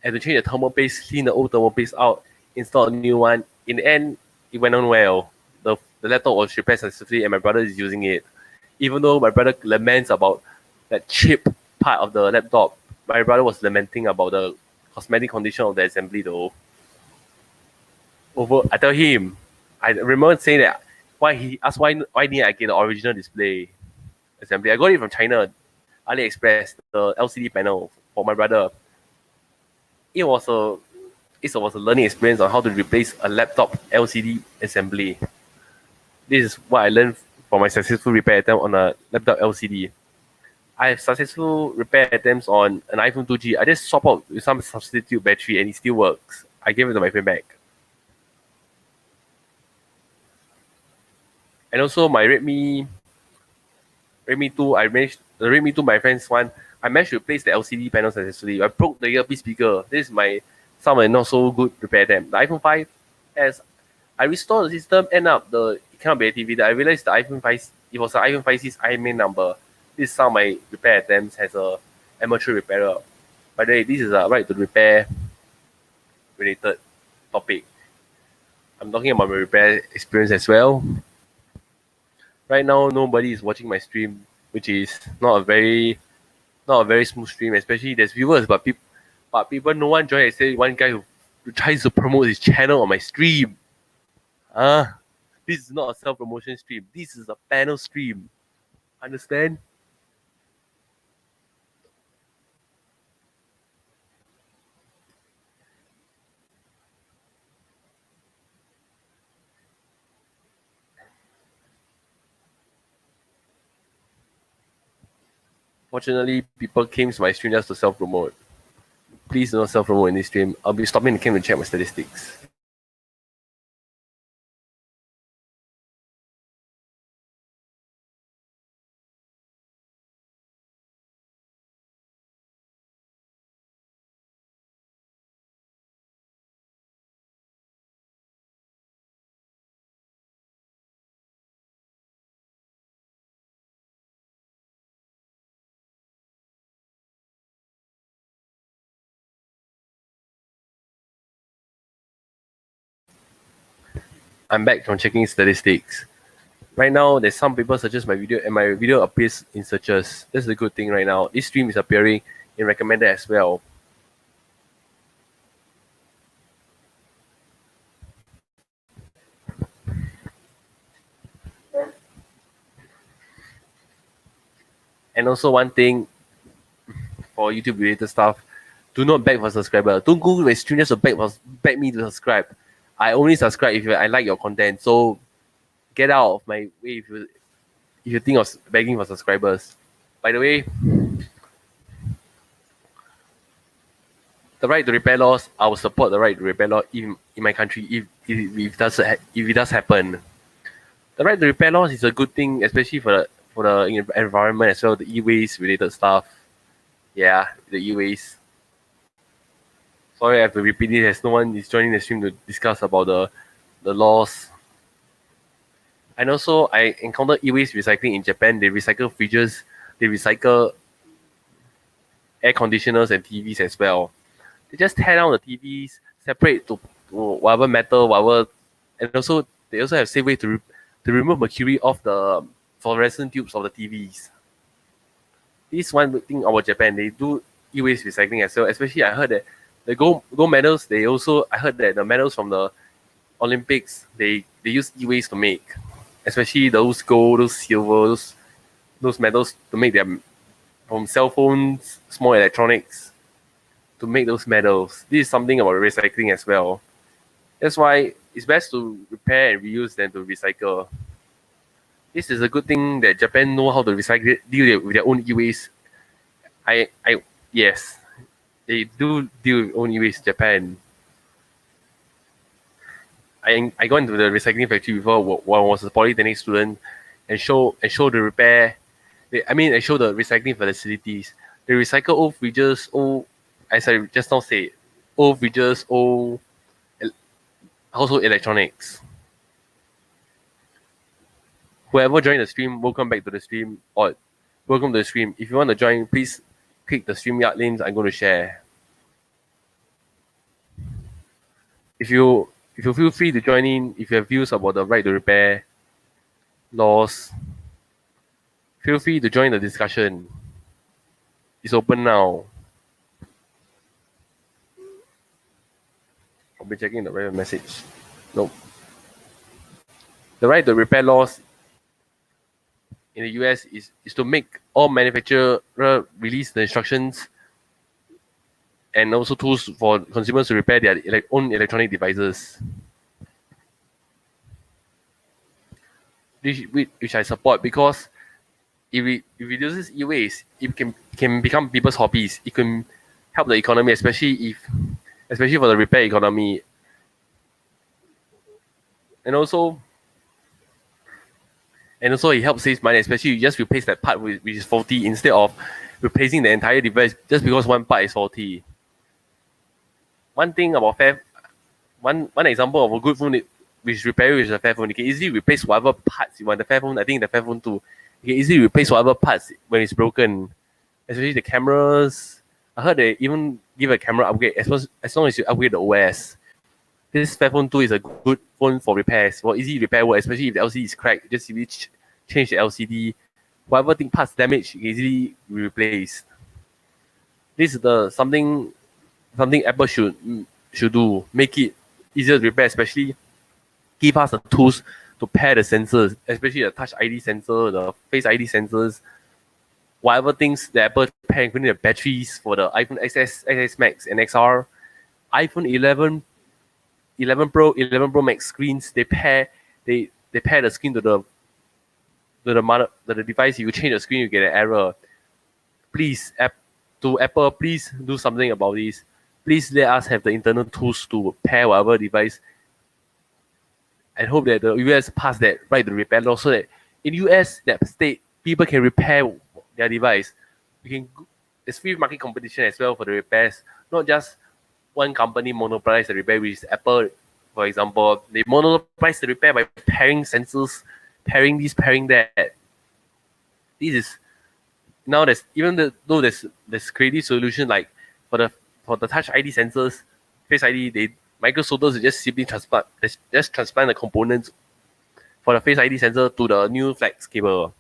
had to change the thermal paste, clean the old thermal paste out, install a new one. In the end, it went on well. The laptop was repaired successfully, and my brother is using it. Even though my brother laments about that chip part of the laptop, my brother was lamenting about the cosmetic condition of the assembly though. I tell him, I remember saying that why he asked why didn't I get the original display assembly? I got it from China, AliExpress, the LCD panel for my brother. It was a learning experience on how to replace a laptop LCD assembly. This is what I learned from my successful repair attempt on a laptop LCD. I have successful repair attempts on an iPhone 2G. I just swap out with some substitute battery and it still works. I gave it to my friend back. And also my Redmi 2, the Redmi 2, my friend's one, I managed to replace the LCD panel successfully. I broke the earpiece speaker. This is my some not so good repair attempt. The iPhone 5, as I restored the system, end up it cannot be activated. I realized the iPhone 5, it was an iPhone 5's IMEI number. This is some of my repair attempts as a amateur repairer. By the way, this is a right to repair related topic. I'm talking about my repair experience as well. Right now, nobody is watching my stream, which is not a very smooth stream. Especially there's viewers, but people, no one join. I say one guy who tries to promote his channel on my stream. This is not a self promotion stream. This is a panel stream. Understand? Fortunately, people came to my stream just to self promote. Please do not self promote in this stream. I'll be stopping the cam to check my statistics. I'm back from checking statistics. Right now, there's some people suggest my video, and my video appears in searches. That's the good thing right now. This stream is appearing in recommended as well. And also one thing for YouTube related stuff, do not beg for subscriber. Don't go to my stream just to beg me to subscribe. I only subscribe if I like your content. So get out of my way if you think of begging for subscribers. By the way, the right to repair laws, I will support the right to repair law in my country if it does happen. The right to repair laws is a good thing, especially for the environment as well, the e-waste related stuff. Yeah, the e-waste. Sorry, I have to repeat it as no one is joining the stream to discuss about the laws. And also, I encountered e-waste recycling in Japan. They recycle fridges, they recycle air conditioners and TVs as well. They just tear down the TVs, separate to whatever metal, whatever, and also they also have safe way to remove mercury off the fluorescent tubes of the TVs. This is one thing about Japan. They do e-waste recycling as well. Especially, I heard that the gold medals. I heard that the medals from the Olympics they use e-waste to make, especially those gold, those silver, those medals to make them from cell phones, small electronics, to make those medals. This is something about recycling as well. That's why it's best to repair and reuse than to recycle. This is a good thing that Japan know how to recycle, deal with their own e-waste. Yes, they do deal with own e-waste. Japan. I got into the recycling factory before when I was a polytechnic student, and show the repair. I show the recycling facilities. They recycle old fridges, as I just now said, old fridges, old household electronics. Whoever joined the stream, welcome back to the stream, or welcome to the stream. If you want to join, please click the StreamYard links I'm going to share. If you feel free to join in, if you have views about the right to repair laws, feel free to join the discussion. It's open now. I'll be checking the right message. Nope. The right to repair laws in the US is to make all manufacturer release the instructions and also tools for consumers to repair their own electronic devices. Which I support, because if it reduces e-waste, it can become people's hobbies. It can help the economy, especially for the repair economy. And also it helps save money, especially you just replace that part which is faulty instead of replacing the entire device just because one part is faulty. One thing about one example of a good phone which repair is a Fairphone. You can easily replace whatever parts you want. The Fairphone, I think the Fairphone 2, you can easily replace whatever parts when it's broken, especially the cameras. I heard they even give a camera upgrade as long as you upgrade the OS. This Fairphone 2 is a good phone for repairs, for easy repair work, especially if the LCD is cracked. Just simply change the LCD. Whatever thing parts damaged, you can easily be replaced. This is something Apple should do. Make it easier to repair, especially give us the tools to pair the sensors, especially the Touch ID sensor, the Face ID sensors, whatever things that Apple pair, including the batteries for the iPhone XS, XS Max, and XR, iPhone 11 Pro, 11 Pro Max screens, they pair the screen to the device. If you change the screen, you get an error. Please, Apple, please do something about this. Please let us have the internal tools to pair whatever device. And hope that the US pass that right to repair law, so that in US, that state, people can repair their device. There's free market competition as well for the repairs, not just one company monopolize the repair, which is Apple, for example. They monopolize the repair by pairing sensors, pairing this, pairing that. This is now though there's creative solution like for the Touch ID sensors, Face ID, microsolder is just simply transplant the components for the Face ID sensor to the new flex cable.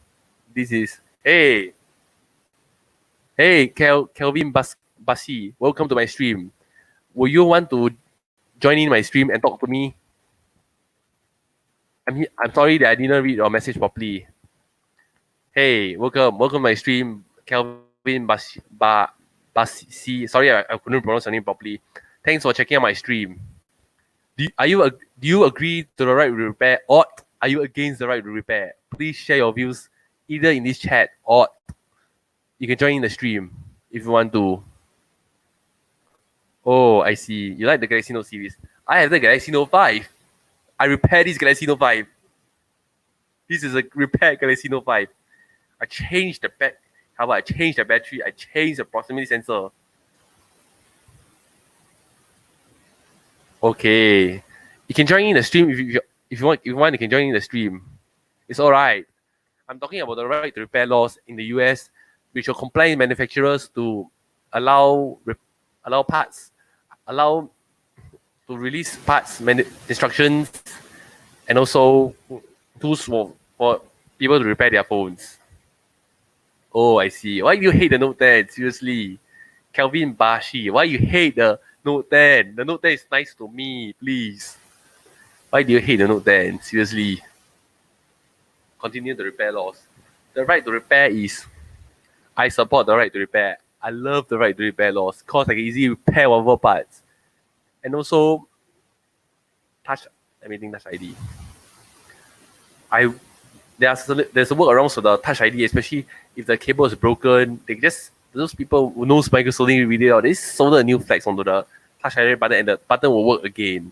This is hey Kelvin Basi, welcome to my stream. Will you want to join in my stream and talk to me? I'm sorry that I didn't read your message properly. Hey, welcome to my stream, Kelvin Basi. Sorry, I couldn't pronounce your name properly. Thanks for checking out my stream. Do you agree to the right to repair, or are you against the right to repair? Please share your views either in this chat or you can join in the stream if you want to. Oh, I see. You like the Galaxy Note series. I have the Galaxy Note 5. I repaired this Galaxy Note 5. This is a repaired Galaxy Note 5. I changed the back. How about I changed the battery? I changed the proximity sensor. Okay. You can join in the stream if you want. If you want, you can join in the stream. It's all right. I'm talking about the right to repair laws in the US, which will compel manufacturers to allow parts, allow to release parts instructions, and also tools for people to repair their phones. Oh, I see. Why do you hate the Note 10? Seriously, Kelvin Bashi. Why you hate the Note 10? The Note 10 is nice to me, please. Why do you hate the Note 10? Seriously. Continue the repair laws. The right to repair is, I support the right to repair. I love the right to repair laws because I can easily repair whatever parts. And also, Touch ID. There's a workaround for the Touch ID, especially if the cable is broken. Those people who knows microsoldering video, they solder a new flex onto the Touch ID button and the button will work again.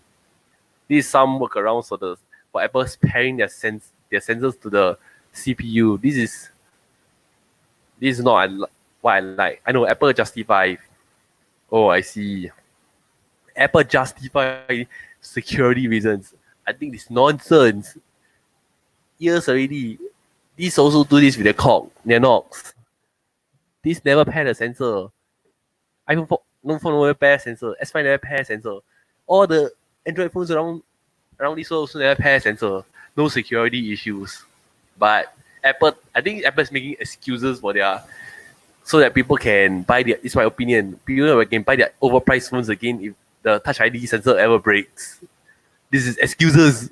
This is some workarounds for Apple pairing their sensors to the CPU. This is not what I like. I know Apple justify. Oh, I see. Apple justify security reasons. I think it's nonsense. Years already. These also do this with their Knox. This never pair the sensor. iPhone 4, no phone never pair sensor. S5 never pair sensor. All the Android phones around this world also never pair sensor. No security issues. But I think Apple is making excuses for so that people can buy it's my opinion, people can buy their overpriced phones again if the Touch ID sensor ever breaks. This is excuses.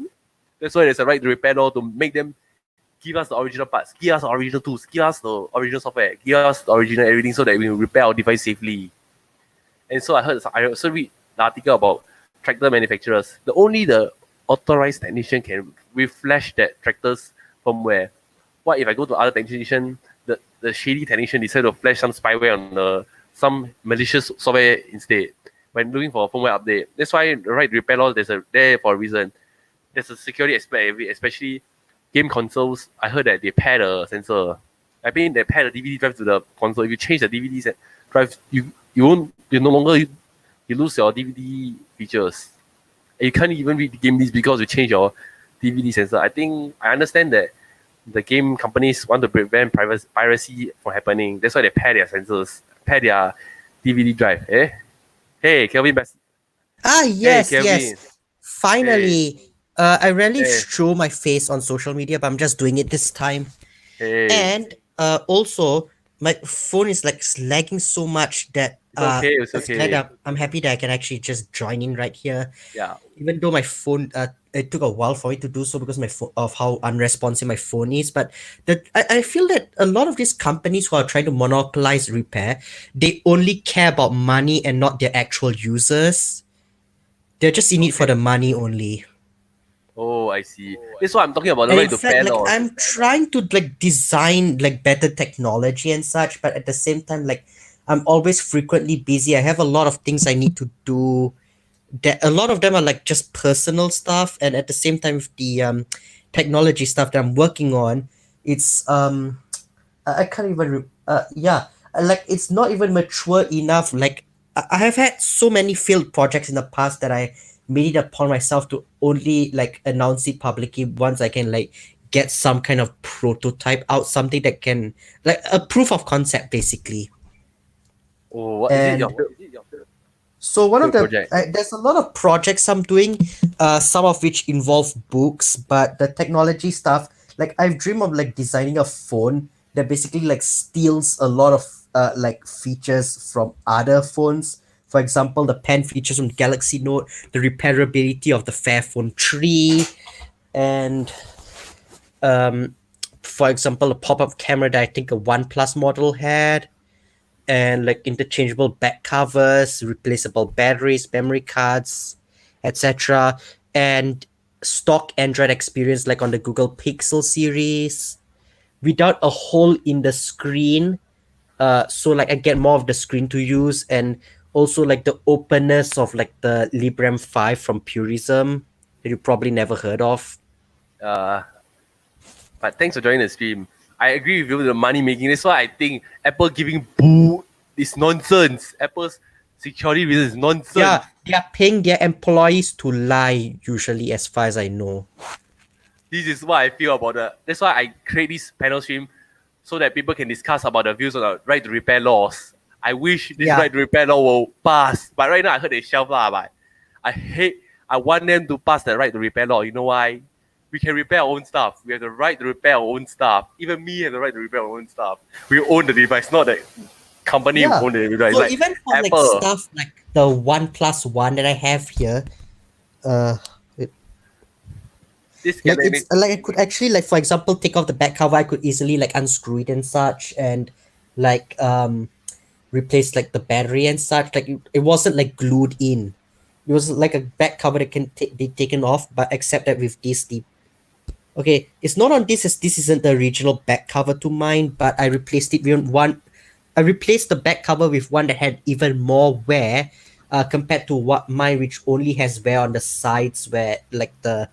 That's why there's a right to repair law to make them give us the original parts, give us the original tools, give us the original software, give us the original everything so that we will repair our device safely. And so I also read the article about tractor manufacturers. Only the authorized technician can reflash that tractor's firmware. What if I go to other technician, the shady technician decide to flash some spyware on some malicious software instead when looking for a firmware update? That's why the right to repair law there for a reason. There's a security aspect, especially game consoles. I heard that they pair the sensor. I mean, they pair the DVD drive to the console. If you change the DVD drive, you no longer you lose your DVD features. And you can't even read the game list because you change your DVD sensor. I understand that the game companies want to prevent piracy from happening. That's why they pair their sensors, pair their DVD drive. Hey, Kelvin. Yes, hey, yes. Finally, I rarely show my face on social media, but I'm just doing it this time. And also, my phone is like lagging so much that it's okay. I'm happy that I can actually just join in right here. Yeah. Even though my phone, it took a while for it to do so because of how unresponsive my phone is. But I feel that a lot of these companies who are trying to monopolize repair, they only care about money and not their actual users. They're just in it for the money only. Oh, I see. That's what I'm talking about. And in fact, I'm trying to design better technology and such, but at the same time, I'm always frequently busy. I have a lot of things I need to do. A lot of them are just personal stuff, and at the same time, with the technology stuff that I'm working on, it's I can't even it's not even mature enough. I have had so many failed projects in the past that I made it upon myself to only announce it publicly once I can get some kind of prototype out, something that can a proof of concept basically. Oh, what is it? So one of Cool the project. there's a lot of projects I'm doing, some of which involve books, but the technology stuff, like I've dreamed of like designing a phone that basically like steals a lot of like features from other phones. For example, the pen features from Galaxy Note, the repairability of the Fairphone 3, and um, for example, a pop-up camera that I think a OnePlus model had, and like interchangeable back covers, replaceable batteries, memory cards, etc. And stock Android experience like on the Google Pixel series without a hole in the screen. So like I get more of the screen to use, and also like the openness of like the Librem 5 from Purism that you probably never heard of. Uh, but thanks for joining the stream. I agree with you with the money making. That's why I think Apple giving boo is nonsense. Apple's security reasons is nonsense. Yeah, they are paying their employees to lie usually, as far as I know. This is what I feel about the. That's why I create this panel stream so that people can discuss about the views on the right to repair laws. I wish this Yeah. right to repair law will pass, but right now I heard they shelf lah. But I want them to pass the right to repair law. You know why? We can repair our own stuff. We have the right to repair our own stuff. Even me have the right to repair our own stuff. We own the device, not the company Yeah. who own the device. So Like even for Apple. like stuff like the OnePlus One that I have here, This like can it's like I could actually like for example take off the back cover. I could easily like unscrew it and such, and like replace like the battery and such. Like it wasn't like glued in. It was like a back cover that can be taken off, but except that with this the okay, it's not on this as this isn't the original back cover to mine, but I replaced it with one. I replaced the back cover with one that had even more wear, compared to what mine, which only has wear on the sides, where like the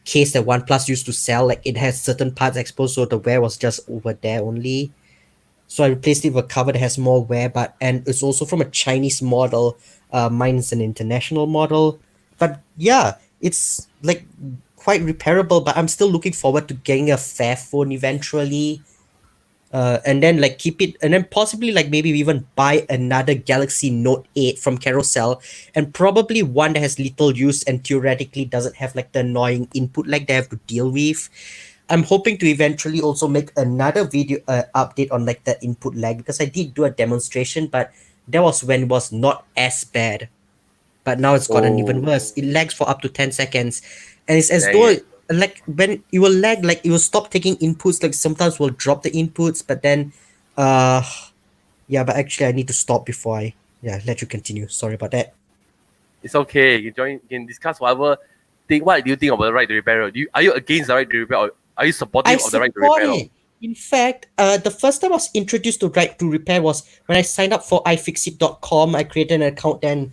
case that OnePlus used to sell, like it has certain parts exposed, so the wear was just over there only. So I replaced it with a cover that has more wear, but and it's also from a Chinese model. Mine is an international model, but yeah, it's like quite repairable. But I'm still looking forward to getting a Fairphone eventually. And then like keep it, and then possibly like maybe even buy another Galaxy Note 8 from Carousel, and probably one that has little use and theoretically doesn't have like the annoying input lag they have to deal with. I'm hoping to eventually also make another video update on like the input lag, because I did do a demonstration, but that was when it was not as bad. But now it's gotten even worse. It lags for up to 10 seconds. And it's as Dang though it. like when it will lag, like it will stop taking inputs, like sometimes we'll drop the inputs, but then yeah, but actually I need to stop before I let you continue. Sorry about that. It's okay. You can join. You can discuss whatever. What do you think about the right to repair? Are you against the right to repair, or are you supportive I of the right to support repair? it. In fact, the first time I was introduced to right to repair was when I signed up for iFixit.com. I created an account, then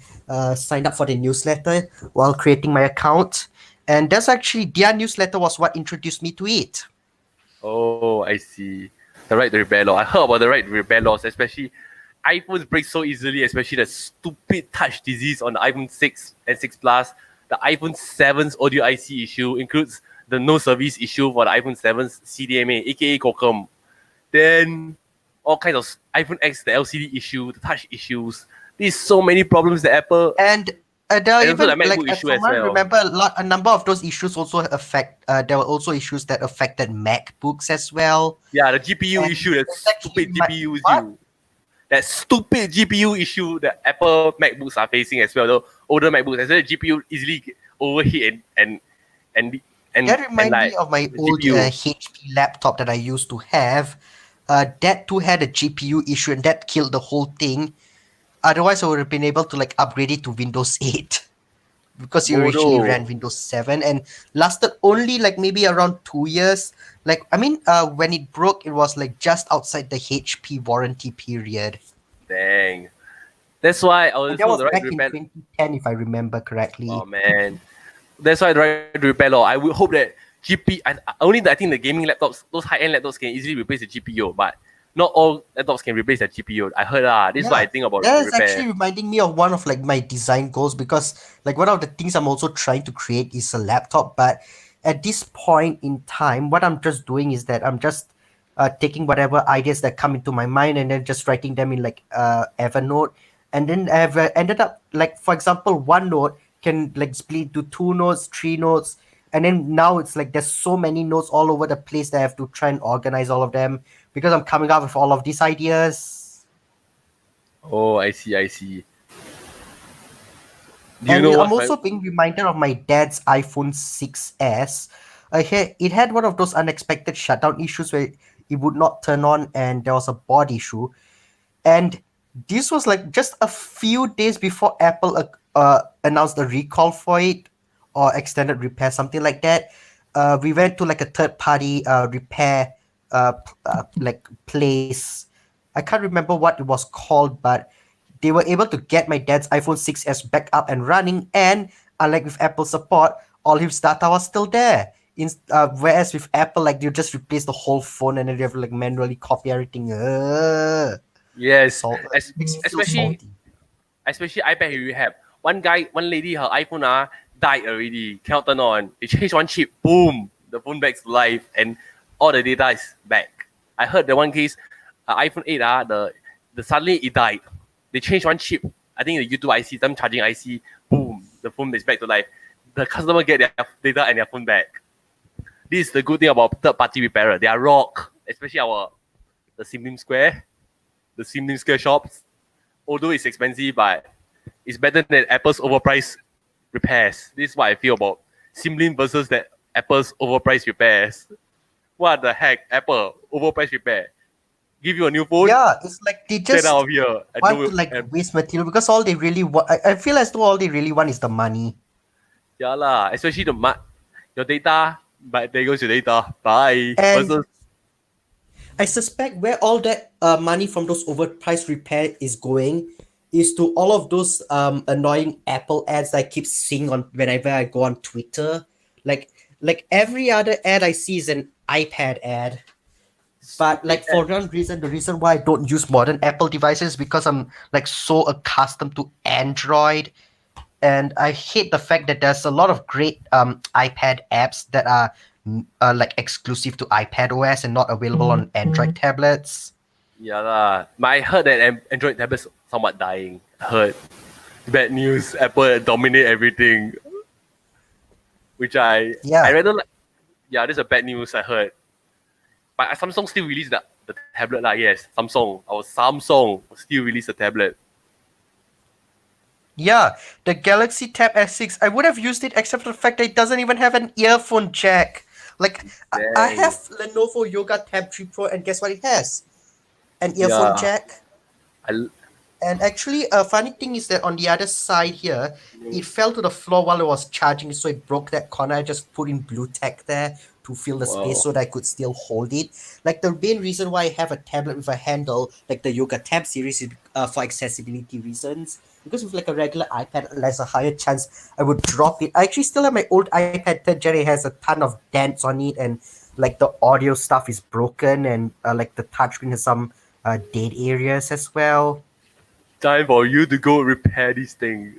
signed up for the newsletter while creating my account. And that's actually their newsletter was what introduced me to it. Oh, I see. The right to repair law. I heard about the right to repair laws, especially iPhones break so easily, especially the stupid touch disease on the iPhone 6 and 6 Plus. The iPhone 7's audio IC issue includes the no service issue for the iPhone 7's CDMA, aka Qualcomm. Then all kinds of iPhone X, the LCD issue, the touch issues. There's so many problems that Apple. And there are And also even the like MacBook issue from as what I well. remember, a number of those issues also affect. There were also issues that affected MacBooks as well. Yeah, the GPU And issue, that it's actually stupid GPU what? issue. That stupid GPU issue that Apple MacBooks are facing as well. The older MacBooks, as well, the GPU easily get overheat and That reminds like me of my the old GPU. HP laptop that I used to have. That too had a GPU issue, and that killed the whole thing. Otherwise, I would have been able to like upgrade it to Windows 8 because it originally no. ran Windows 7 and lasted only like maybe around 2 years. Like I mean, when it broke, it was like just outside the HP warranty period. Dang. That's why I And that also was the right back to in repair. 2010, if I remember correctly. Oh man. That's why the right to repair law. I would hope that I think the gaming laptops, those high-end laptops can easily replace the GPU, but not all laptops can replace the GPU. I heard this is what I think about That the is repair. actually reminding me of one of like my design goals, because like one of the things I'm also trying to create is a laptop. But at this point in time, what I'm just doing is that I'm just taking whatever ideas that come into my mind and then just writing them in like Evernote. and then I've ended up like, for example, one note can like split into 2 notes, 3 notes, and then now it's like there's so many notes all over the place that I have to try and organize all of them because I'm coming up with all of these ideas. Oh, I see, I see. Do you And know I'm what? also being reminded of my dad's iPhone 6S. It had one of those unexpected shutdown issues where it would not turn on and there was a board issue. And this was like just a few days before Apple announced a recall for it or extended repair, something like that. We went to like a third party repair like place. I can't remember what it was called, but they were able to get my dad's iPhone 6S back up and running. And unlike with Apple support, all his data was still there. Whereas with Apple, like you just replace the whole phone and then you have to like manually copy everything. Yes, Salt. es- Makes me feel especially salty. especially iPad you have one guy, one lady, her iPhone died already, cannot turn on. They change one chip, boom, the phone back to life, and all the data is back. I heard the one case, iPhone 8 the suddenly it died. They changed one chip. I think the YouTube IC, some charging IC, boom, the phone is back to life. The customer get their data and their phone back. This is the good thing about third party repairer. They are rock, especially the Sim Square, the Sim Square shops. Although it's expensive, but it's better than Apple's overpriced repairs. This is what I feel about Simlin versus that Apple's overpriced repairs. What the heck, Apple overpriced repair? Give you a new phone, Yeah, it's like they get just out of here. want to like waste material because all they really want. I feel as though all they really want is the money. yeah lah, especially your data, but there goes your data. Bye. And Versus I suspect where all that money from those overpriced repair is going is to all of those annoying Apple ads that I keep seeing on whenever I go on Twitter. Like every other ad I see is an iPad ad. But like for one reason, the reason why I don't use modern Apple devices is because I'm like so accustomed to Android, and I hate the fact that there's a lot of great iPad apps that are like exclusive to iPad OS and not available on Android tablets. yeah lah. But I heard that Android tablets somewhat dying. I heard bad news. Apple dominate everything, which I rather like. Yeah, this is a bad news. I heard. But Samsung still released the tablet lah. Yes, Samsung still released the tablet. Yeah, the Galaxy Tab S6. I would have used it except for the fact that it doesn't even have an earphone jack. Like I have Lenovo Yoga Tab 3 Pro, and guess what it has? An earphone jack. And actually, a funny thing is that on the other side here, it fell to the floor while it was charging, so it broke that corner. I just put in blue tack there to fill the space so that I could still hold it. Like the main reason why I have a tablet with a handle, like the Yoga Tab series, is for accessibility reasons. Because with like a regular iPad, there's a higher chance I would drop it. I actually still have my old iPad 3rd gen. It has a ton of dents on it, and like the audio stuff is broken, and like the touchscreen has some dead areas as well. Time for you to go repair this thing.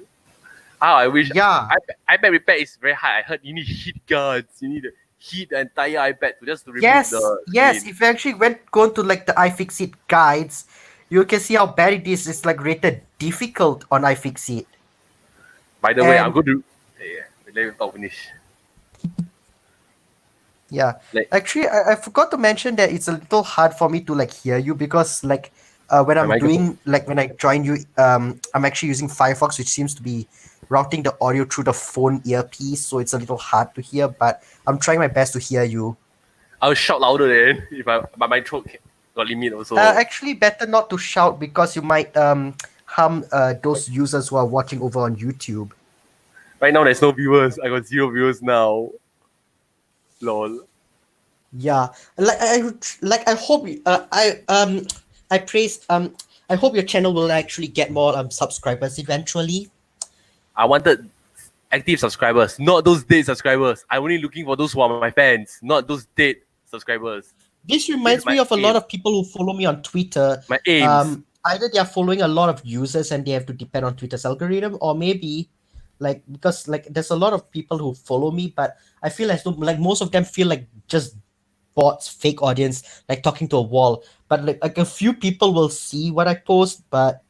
I wish. Yeah. iPad repair is very hard. I heard you need heat guards. You need to heat the entire iPad to remove yes, the yes. screen. If you actually go to like the iFixit guides, you can see how bad it is. It's like rated difficult on iFixit. By the way, I'm going to let me talk finish. Yeah, actually, I forgot to mention that it's a little hard for me to like hear you because like when I'm doing like when I join you, I'm actually using Firefox, which seems to be routing the audio through the phone earpiece, so it's a little hard to hear. But I'm trying my best to hear you. I'll shout louder then but my throat got limit also. Actually, better not to shout because you might harm those users who are watching over on YouTube. Right now, there's no viewers. I got 0 viewers now. Lol. Yeah, I hope I praise I hope your channel will actually get more subscribers eventually. I wanted active subscribers, not those dead subscribers. I'm only looking for those who are my fans, not those dead subscribers. This reminds me of a lot of people who follow me on Twitter. My aims. Either they are following a lot of users and they have to depend on Twitter's algorithm, or maybe like because like there's a lot of people who follow me, but I feel as though like most of them feel like just bots, fake audience, like talking to a wall. But like a few people will see what I post, but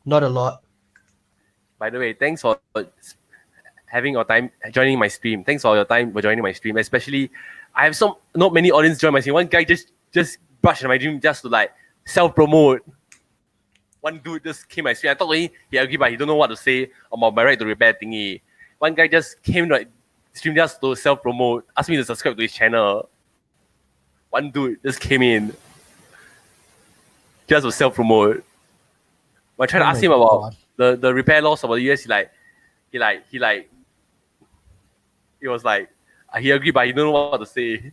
Not a lot. By the way, thanks for having your time joining my stream. Thanks for your time for joining my stream. Especially, I have not many audience join my stream. One guy just brushed my dream just to like self promote. One dude just came my stream. I thought he agreed, but he don't know what to say about my right to repair thingy. One guy just came to stream just to self promote, asked me to subscribe to his channel. One dude just came in just to self promote. I tried to ask him about the repair laws about the US. He was like, he agreed, but he don't know what to say.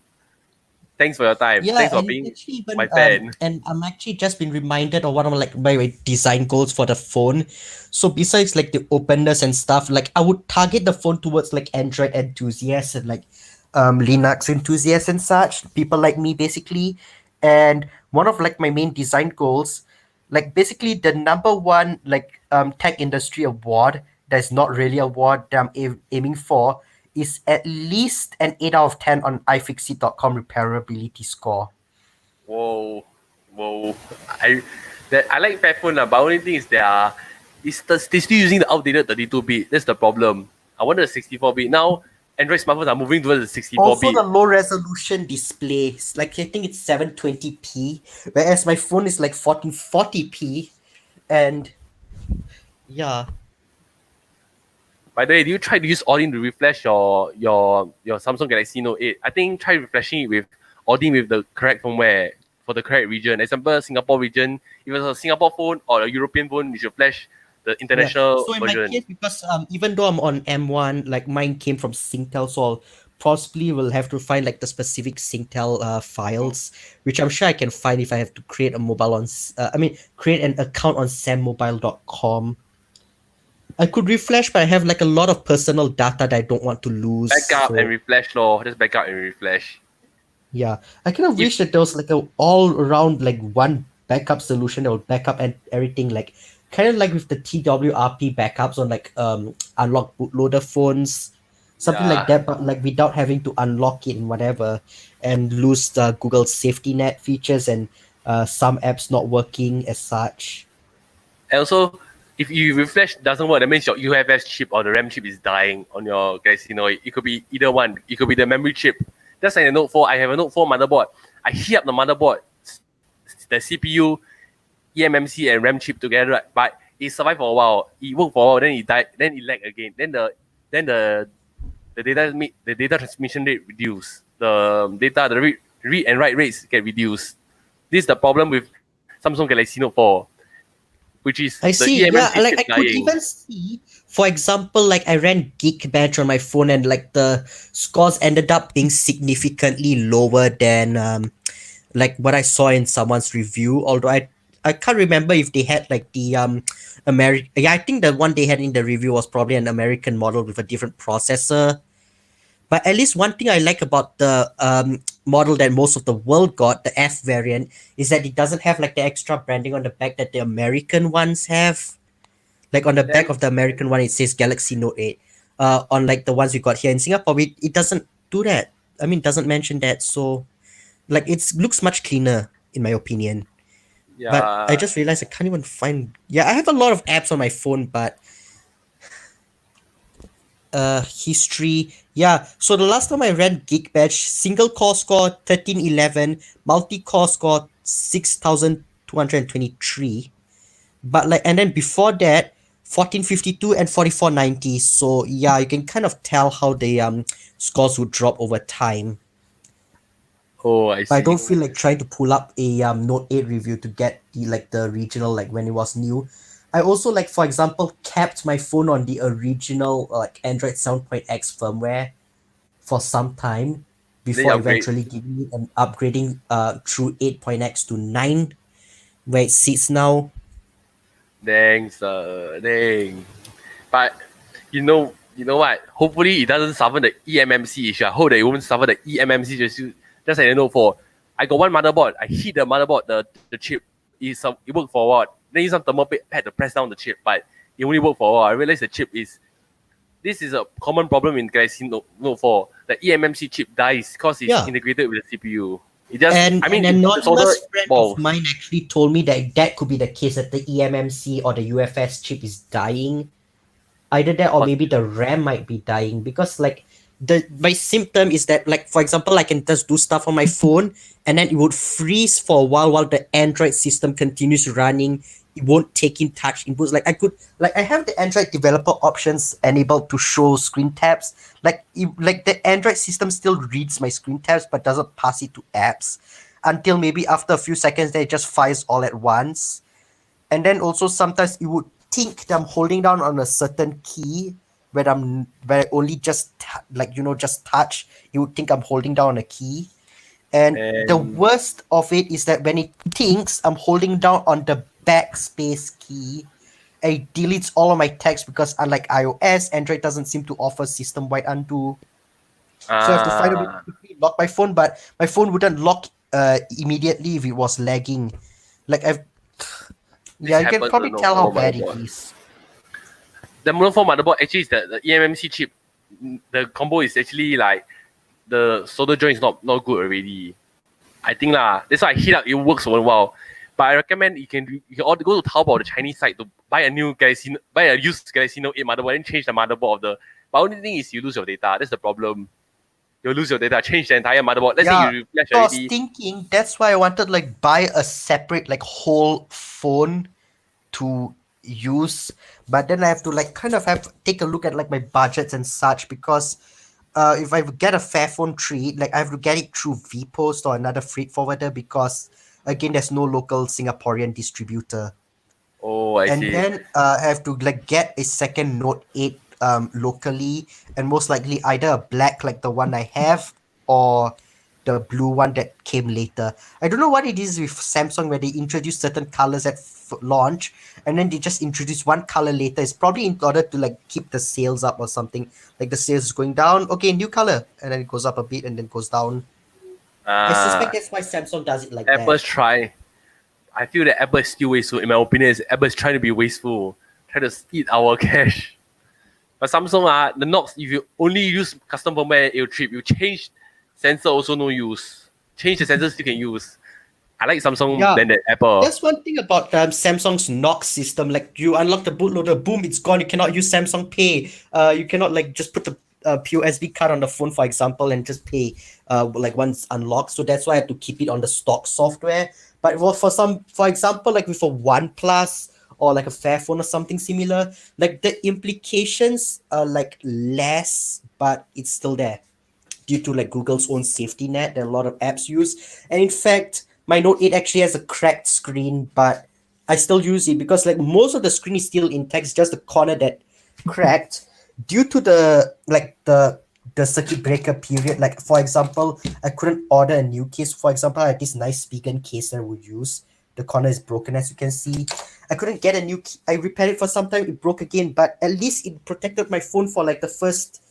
Thanks for your time. Yeah, Thanks for and being actually even my fan. and I'm actually just been reminded of one of my design goals for the phone. So besides like the openness and stuff, like I would target the phone towards like Android enthusiasts and like Linux enthusiasts and such, people like me basically. And one of like my main design goals, like basically the number one like tech industry award that's not really a award that I'm aiming for is at least an 8 out of 10 on iFixit.com repairability score. Whoa. I like Fairphone, but only thing is they're still using the outdated 32-bit. That's the problem. I wanted a 64-bit. Now Android smartphones are moving towards the 64-bit. Also the low resolution displays, like I think it's 720p, whereas my phone is like 1440p, and yeah. By the way, do you try to use Audin to refresh your Samsung Galaxy Note 8? I think try refreshing it with Audin with the correct firmware for the correct region. Example, Singapore region. If it's a Singapore phone or a European phone, you should flash the international So in version. my case, because even though I'm on M1, like mine came from Singtel, so I'll possibly will have to find like the specific Singtel files, which I'm sure I can find if I have to create a mobile on. Create an account on sammobile.com. I could refresh, but I have like a lot of personal data that I don't want to lose. Backup so, and refresh, lor. Just backup and refresh. yeah, I kind of wish that there was like a all around like one backup solution that will back up and everything, like kind of like with the TWRP backups on like unlock bootloader phones, something like Yeah. that, but like without having to unlock it and whatever, and lose the Google safety net features and some apps not working as such. And also, if you refresh doesn't work, that means your UFS chip or the RAM chip is dying on your Galaxy Note. It could be either one. It could be the memory chip. Just like the Note 4, I have a Note 4 motherboard. I heat up the motherboard, the CPU, eMMC, and RAM chip together, right? But it survived for a while. It worked for a while, then it died, then it lagged again. Then the data transmission rate reduced. The read and write rates get reduced. This is the problem with Samsung Galaxy Note 4. Which is I see. eMMC Yeah, like I chip could dying. even see, for example, like I ran Geekbench on my phone, and like the scores ended up being significantly lower than like what I saw in someone's review. Although I can't remember if they had like the American. Yeah, I think the one they had in the review was probably an American model with a different processor. But at least one thing I like about the model that most of the world got, the F variant, is that it doesn't have like the extra branding on the back that the American ones have. Like on the back of the American one, it says Galaxy Note 8. On like the ones we got here in Singapore, it doesn't do that. I mean, it doesn't mention that. So, like, it looks much cleaner, in my opinion. Yeah. But I just realized I can't even find. Yeah, I have a lot of apps on my phone, but history. Yeah, so the last time I ran Geekbench, single core score 1311, multi-core score 6223. But like, and then before that 1452 and 4490. So yeah, you can kind of tell how the scores would drop over time. Oh, I see. But I don't feel like trying to pull up a Note 8 review to get the regional, like when it was new. I also, like, for example, kept my phone on the original like Android 7.x firmware for some time before eventually giving it and upgrading through 8.x to 9, where it sits now. Dang, sir. Dang. But you know what? Hopefully it doesn't suffer the eMMC issue. I hope that it won't suffer the eMMC issue. Just like the Note 4. I got one motherboard. I hit the motherboard, the chip. It worked for a while. Then use some thermal pad to press down the chip, but it only worked for a while. I realized the chip is. This is a common problem in Galaxy Note 4. The eMMC chip dies because it's integrated with the CPU. It just, And I mean, an it's older anonymous friend balls. of mine actually told me that that could be the case, that the eMMC or the UFS chip is dying. Either that or What? maybe the RAM might be dying, because like my symptom is that, like, for example, I can just do stuff on my phone and then it would freeze for a while the Android system continues running. It won't take in touch inputs. Like I have the Android developer options enabled to show screen tabs. Like the Android system still reads my screen tabs but doesn't pass it to apps until maybe after a few seconds then it just fires all at once. And then also sometimes it would think that I'm holding down on a certain key where I only just just touch. It would think I'm holding down a key. And the And worst of it is that when it thinks I'm holding down on the backspace key, it deletes all of my text, because unlike iOS, Android doesn't seem to offer system-wide undo. So I have to find a way to quickly lock my phone, but my phone wouldn't lock immediately if it was lagging. Like I've Yeah, you can happens probably on tell how normal bad it motherboard. is. The monochrome motherboard actually is the eMMC chip. The combo is actually like the solder joint is not good already. I think lah. That's why I heat up. It works for a while. But I recommend you can order, go to Taobao, the Chinese site, to buy a used Galaxy Note 8 motherboard and change the motherboard of the. But only thing is you lose your data. That's the problem. You'll lose your data. Change the entire motherboard. Let's say you refresh So I was already. thinking that's why I wanted like buy a separate like whole phone to use, but then I have to like kind of take a look at like my budgets and such, because if I get a Fairphone 3, like I have to get it through VPost or another freight forwarder, because again there's no local Singaporean distributor. Oh, I And see. then I have to like get a second Note 8 locally, and most likely either a black like the one I have, or the blue one that came later. I don't know what it is with Samsung, where they introduce certain colors at launch and then they just introduce one color later. It's probably in order to like keep the sales up or something. Like the sales is going down, okay, new color, and then it goes up a bit and then goes down. I suspect that's why Samsung does it like Apple's that. try. I feel that Apple is still wasteful. In my opinion, Apple is trying to be wasteful, trying to eat our cash. But Samsung, the Knox, if you only use custom firmware, it will trip. You change sensor, also no use. Change the sensor, still can use. I like Samsung than that Apple. That's one thing about Samsung's Knox system. Like you unlock the bootloader, boom, it's gone. You cannot use Samsung Pay. You cannot like just put the POSB card on the phone, for example, and just pay like once unlocked. So that's why I have to keep it on the stock software. But for example, like with a OnePlus or like a Fairphone or something similar, like the implications are like less, but it's still there due to like Google's own safety net that a lot of apps use. And in fact, my Note 8 actually has a cracked screen, but I still use it because like most of the screen is still intact. It's just the corner that cracked due to the circuit breaker period. Like for example, I couldn't order a new case. For example, I had this nice Spigen case that I would use. The corner is broken, as you can see. I couldn't get a new key. I repaired it for some time. It broke again, but at least it protected my phone for like the first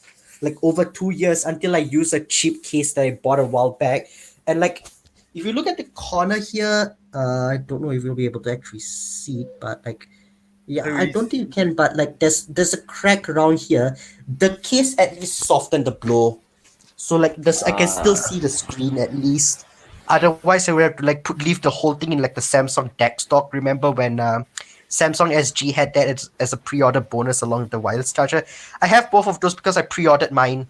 like over 2 years until I used a cheap case that I bought a while back. And like if you look at the corner here, I don't know if you'll be able to actually see it, but like yeah, I don't think you can, but like there's a crack around here. The case at least softened the blow. So like this I can still see the screen at least. Otherwise I would have to like leave the whole thing in like the Samsung deck stock. Remember when Samsung SG had that as a pre-order bonus along with the wireless charger? I have both of those because I pre-ordered mine.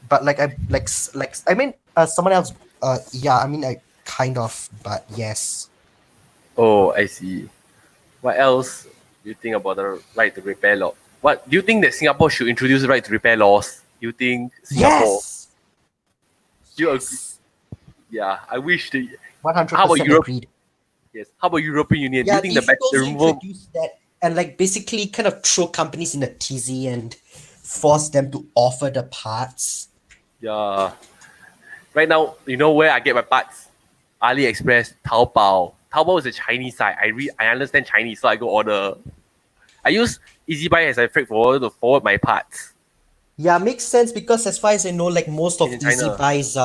But like someone else I kind of, but yes. Oh, I see. What else do you think about the right to repair law? What do you think that Singapore should introduce right to repair laws? Do you think Singapore? Yes. Do you agree? Yeah, I wish the 100% How about Europe? agreed. yes. How about European Union? Yeah, do you they think the should also removal? introduce that and like basically kind of throw companies in a tizzy and force them to offer the parts. Yeah. Right now, you know where I get my parts? AliExpress, Taobao. Taobao is a Chinese site. I understand Chinese, so I go order. I use EasyBuy as a freight forwarder to forward my parts. Yeah, makes sense because as far as I know, like most of In China. EasyBuy's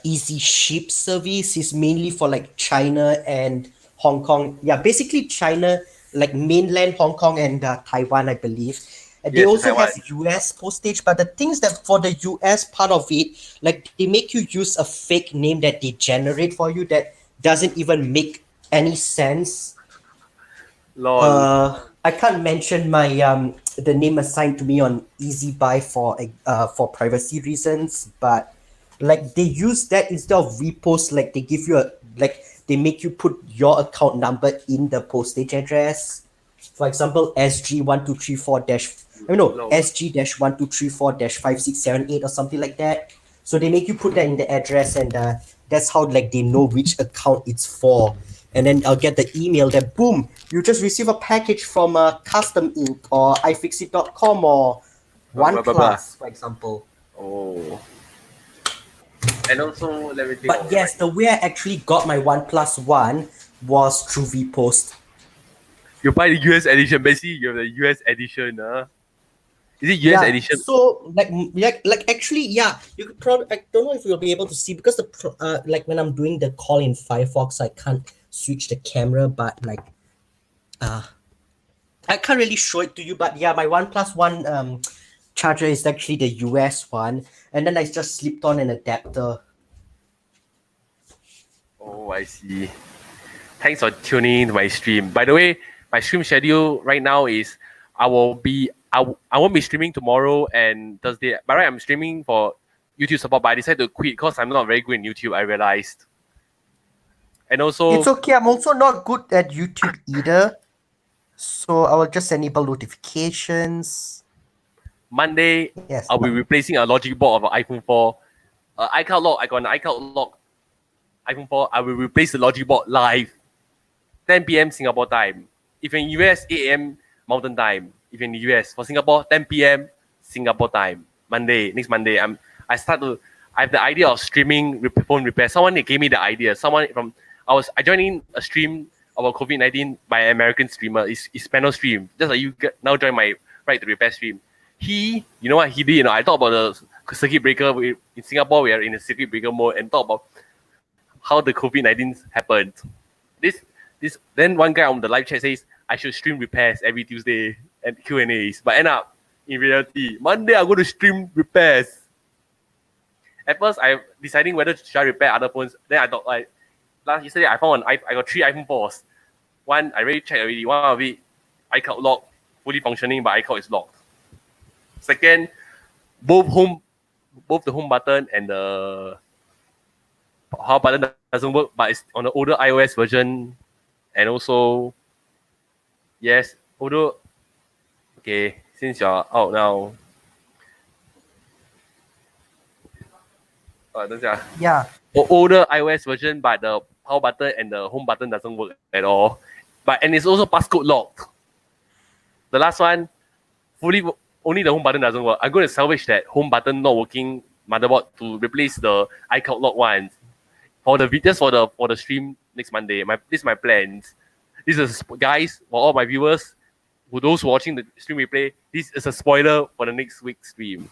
Easy Ship service is mainly for like China and Hong Kong. Yeah, basically China, like mainland Hong Kong and Taiwan, I believe. And they Yes, also Taiwan. have US postage, but the things that for the US part of it, like they make you use a fake name that they generate for you that doesn't even make any sense. Lol. I can't mention my the name assigned to me on Easy Buy for privacy reasons, but like they use that instead of repost, like they give you a like they make you put your account number in the postage address. For example, SG1234 dash I mean, no Lol. SG dash 1234 dash 5678 or something like that. So they make you put that in the address, and that's how like they know which account it's for. And then I'll get the email that boom, you just receive a package from Custom Ink or iFixit.com or Blah, blah, blah, blah. OnePlus, for example. Oh. And also, let me think. But yes, the way I actually got my OnePlus One was through VPost. You buy the US edition. Basically, you have the US edition. Is it US edition? So like actually, yeah, you could probably, I don't know if you'll be able to see because like when I'm doing the call in Firefox, I can't switch the camera, but like I can't really show it to you, but yeah, my OnePlus One charger is actually the US one, and then I just slipped on an adapter. Oh, I see. Thanks for tuning in to my stream. By the way, my stream schedule right now is I won't be streaming tomorrow and Thursday. By right, I'm streaming for YouTube support, but I decided to quit because I'm not very good in YouTube. I realized. And also, It's okay. I'm also not good at YouTube either, so I will just enable notifications. Monday, Yes. I'll be replacing a logic board of an iPhone 4. iCloud lock, I got an iCloud lock iPhone 4. I will replace the logic board live. 10 p.m. Singapore time. If in US, 8 a.m. Mountain time. If in the US, for Singapore, 10 p.m. Singapore time. Next Monday, I have the idea of streaming phone repair. Someone gave me the idea. I joined in a stream about COVID-19 by an American streamer. It's panel stream. Just like you now join my right to repair stream. You know what he did? I talk about the circuit breaker. In Singapore, we are in a circuit breaker mode and talk about how the COVID-19 happened. Then one guy on the live chat says I should stream repairs every Tuesday and Q&As. But end up, in reality, Monday I'm going to stream repairs. At first, I'm deciding whether to repair other phones. Then I thought yesterday I found I got 3 iPhone 4s. One I already checked already. One of it iCloud lock, fully functioning, but iCloud is locked. Second, both the home button and the power button doesn't work, but it's on the older iOS version. And also, yes, although, okay, since you're out now, Yeah. older iOS version, but the power button and the home button doesn't work at all. And it's also passcode locked. The last one, only the home button doesn't work. I'm going to salvage that home button not working motherboard to replace the iCloud lock one for the stream next Monday. This is my plans. This is, guys, for all my viewers, for those watching the stream replay, this is a spoiler for the next week's stream.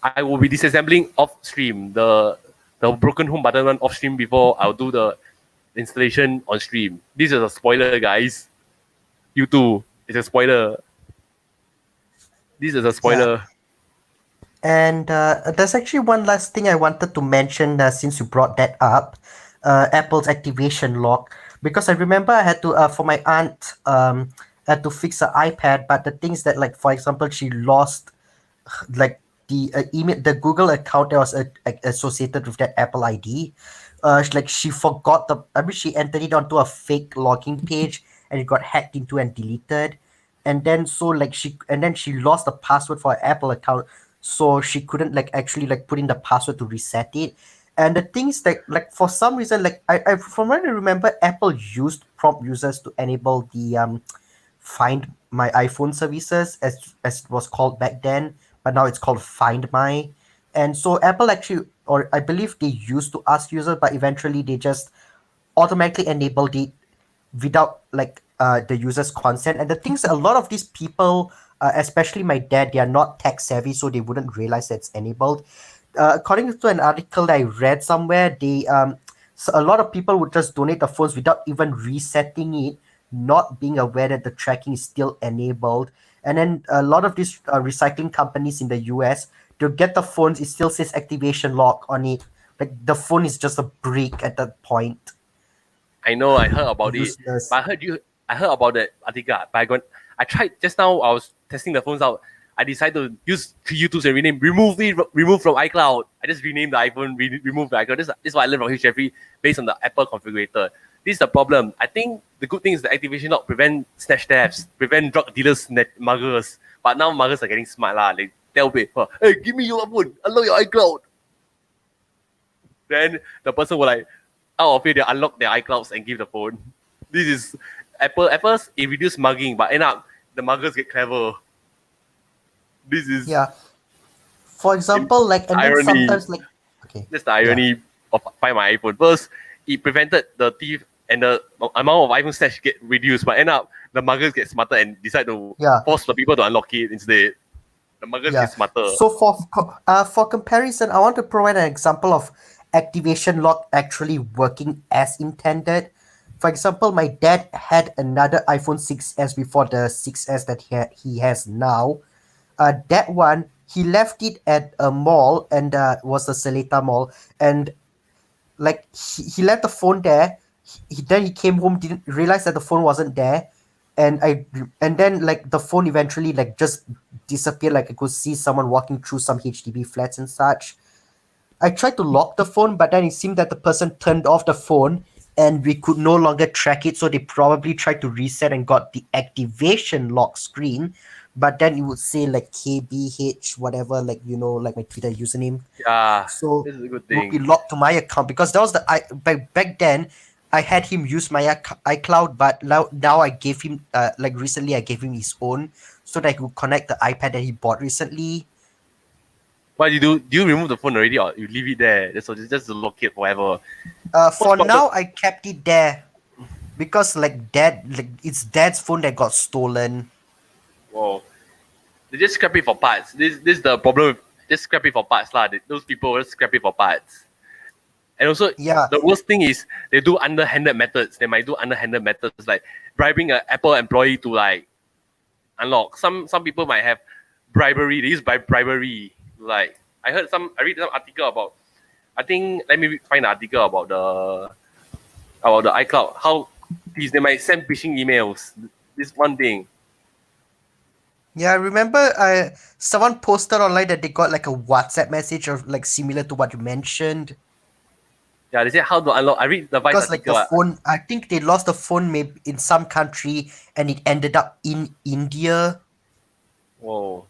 I will be disassembling off stream the broken home button one off stream before I'll do the installation on stream. This is a spoiler, guys. You too. It's a spoiler. This is a spoiler. Yeah. And there's actually one last thing I wanted to mention since you brought that up, Apple's activation lock. Because I remember I had to, for my aunt, had to fix her iPad, but the things that, like, for example, she lost, like, the email, the Google account that was associated with that Apple ID. Like, she forgot she entered it onto a fake login page, and it got hacked into and deleted. And then she lost the password for her Apple account, so she couldn't actually put in the password to reset it. And the things that for some reason I from what I remember, Apple used prompt users to enable the Find My iPhone services as it was called back then, but now it's called Find My. And so Apple actually, or I believe they used to ask users, but eventually they just automatically enabled it without the user's consent. And the things, a lot of these people, especially my dad, they are not tech savvy, so they wouldn't realize that it's enabled. According to an article that I read somewhere, so a lot of people would just donate the phones without even resetting it, not being aware that the tracking is still enabled. and then a lot of these recycling companies in the US, to get the phones, it still says activation lock on it. Like the phone is just a brick at that point. I know, I heard about it. Useless. But I heard about that article. But I tried just now. I was testing the phones out. I decided to use YouTube and rename. Remove from iCloud. I just renamed the iPhone. Remove the iCloud. This is what I learned from Hugh Jeffrey based on the Apple configurator. This is the problem. I think the good thing is the activation lock prevent snatch thefts, prevent drug dealers, muggers. But now muggers are getting smart lah. They tell me, "Hey, give me your phone. Unlock your iCloud." Then the person will like, out of it, they unlock their iClouds and give the phone. This is Apple. At first, it reduced mugging, but end up the muggers get clever. This is For example, like, and then irony. sometimes like, okay, That's the irony of Find My iPhone. First, it prevented the thief and the amount of iPhone snatch get reduced, but end up the muggers get smarter and decide to force the people to unlock it instead. The muggers get smarter. So for comparison, I want to provide an example of activation lock actually working as intended. For example, my dad had another iPhone 6s before the 6s that he has now. That one, he left it at a mall, and was the Seletar Mall, and like he left the phone there. Then he came home, didn't realize that the phone wasn't there, and then like the phone eventually like just disappeared. Like I could see someone walking through some HDB flats and such. I tried to lock the phone, but then it seemed that the person turned off the phone and we could no longer track it. So they probably tried to reset and got the activation lock screen. But then it would say like KBH, whatever, like, like my Twitter username. Yeah, so this is a good it would thing. be locked to my account, because that was back then I had him use my iCloud, but now I gave him recently I gave him his own so that I could connect the iPad that he bought recently. What do you do? Do you remove the phone already, or you leave it there? Just to lock it forever. For now, I kept it there because it's dad's phone that got stolen. Whoa. They just scrap it for parts. This is the problem. Just scrap it for parts lah. Those people will scrap it for parts. And also, the worst thing is they do underhanded methods. They might do underhanded methods like bribing an Apple employee to like unlock. Some people might have bribery. They use bribery. Like I read some article about. I think let me find an article about the iCloud. How they might send phishing emails. This one thing. Yeah, I remember someone posted online that they got like a WhatsApp message or like similar to what you mentioned. Yeah, they said how to unlock. I read the Vice because like article. the phone, I think they lost the phone maybe in some country and it ended up in India. Whoa.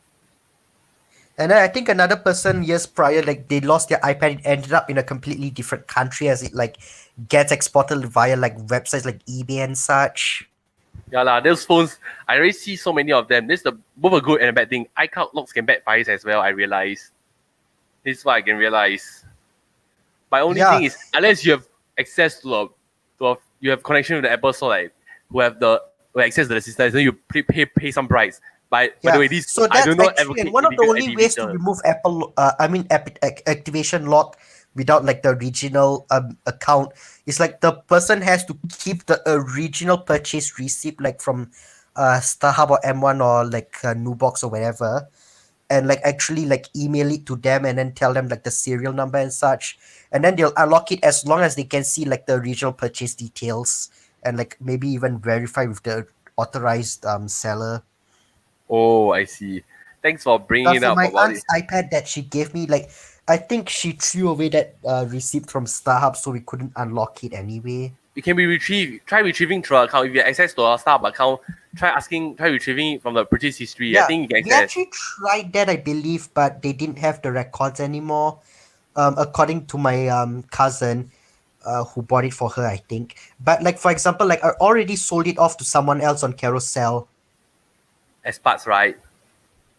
And then I think another person years prior, like they lost their iPad, it ended up in a completely different country as it like gets exported via like websites like eBay and such. Yeah lah, those phones, I already see so many of them. This is both a good and a bad thing. iCloud locks can backfire as well, I realize. This is what I can realize. My only thing is, unless you have access to you have connection with the Apple Store, like who access to the system, then you pay some price. By the way, this so I do not actually advocate one of the illegal only ways to activation. remove activation lock without like the original account is like the person has to keep the original purchase receipt like from StarHub or M1 or like Nubox or whatever, and like actually like email it to them and then tell them like the serial number and such, and then they'll unlock it as long as they can see like the original purchase details and like maybe even verify with the authorized seller. Oh, I see. Thanks for bringing it up my about aunt's it. iPad that she gave me, like I think she threw away that receipt from StarHub, so we couldn't unlock it anyway. It can be retrieved. Try retrieving through our account. If you have access to our StarHub account, try retrieving it from the purchase history. Yeah, I think you can we access. actually tried that, I believe, but they didn't have the records anymore. According to my cousin, who bought it for her, I think. But like for example, like I already sold it off to someone else on Carousell. As parts, right?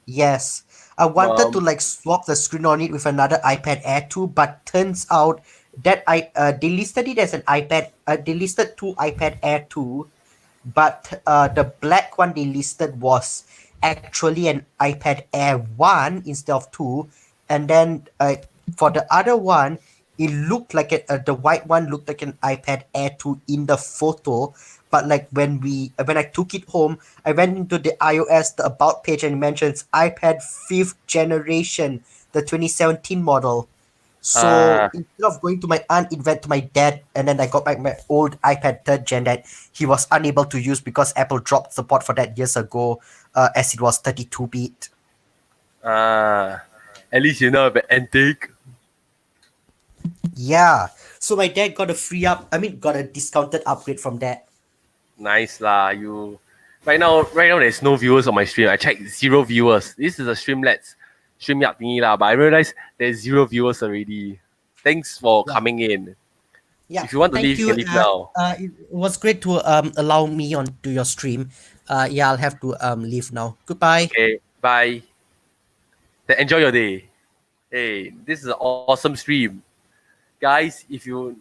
Yes. I wanted to like swap the screen on it with another iPad Air 2, but turns out that they listed it as an iPad. They listed two iPad Air 2, but the black one they listed was actually an iPad Air 1 instead of 2, and then for the other one, it looked like the white one looked like an iPad Air 2 in the photo, but like when I took it home, I went into the iOS, the about page, and it mentions iPad 5th generation, the 2017 model. So Ah, instead of going to my aunt, it went to my dad, and then I got back my old iPad 3rd gen that he was unable to use because Apple dropped support for that years ago, as it was 32-bit. at least you know about antique. Yeah. So my dad got a got a discounted upgrade from that. Nice lah. You right now there's no viewers on my stream. I checked 0 viewers. This is a StreamYard thingy lah, but I realized there's 0 viewers already. Thanks for Yeah. coming in. Yeah. If you want to Thank leave, you you. can leave now. It was great to allow me on to your stream. Yeah, I'll have to leave now. Goodbye. Okay, bye. Then enjoy your day. Hey, this is an awesome stream. Guys, if you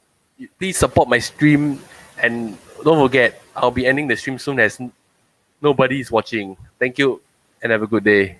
please support my stream and don't forget, I'll be ending the stream soon as nobody is watching. Thank you and have a good day.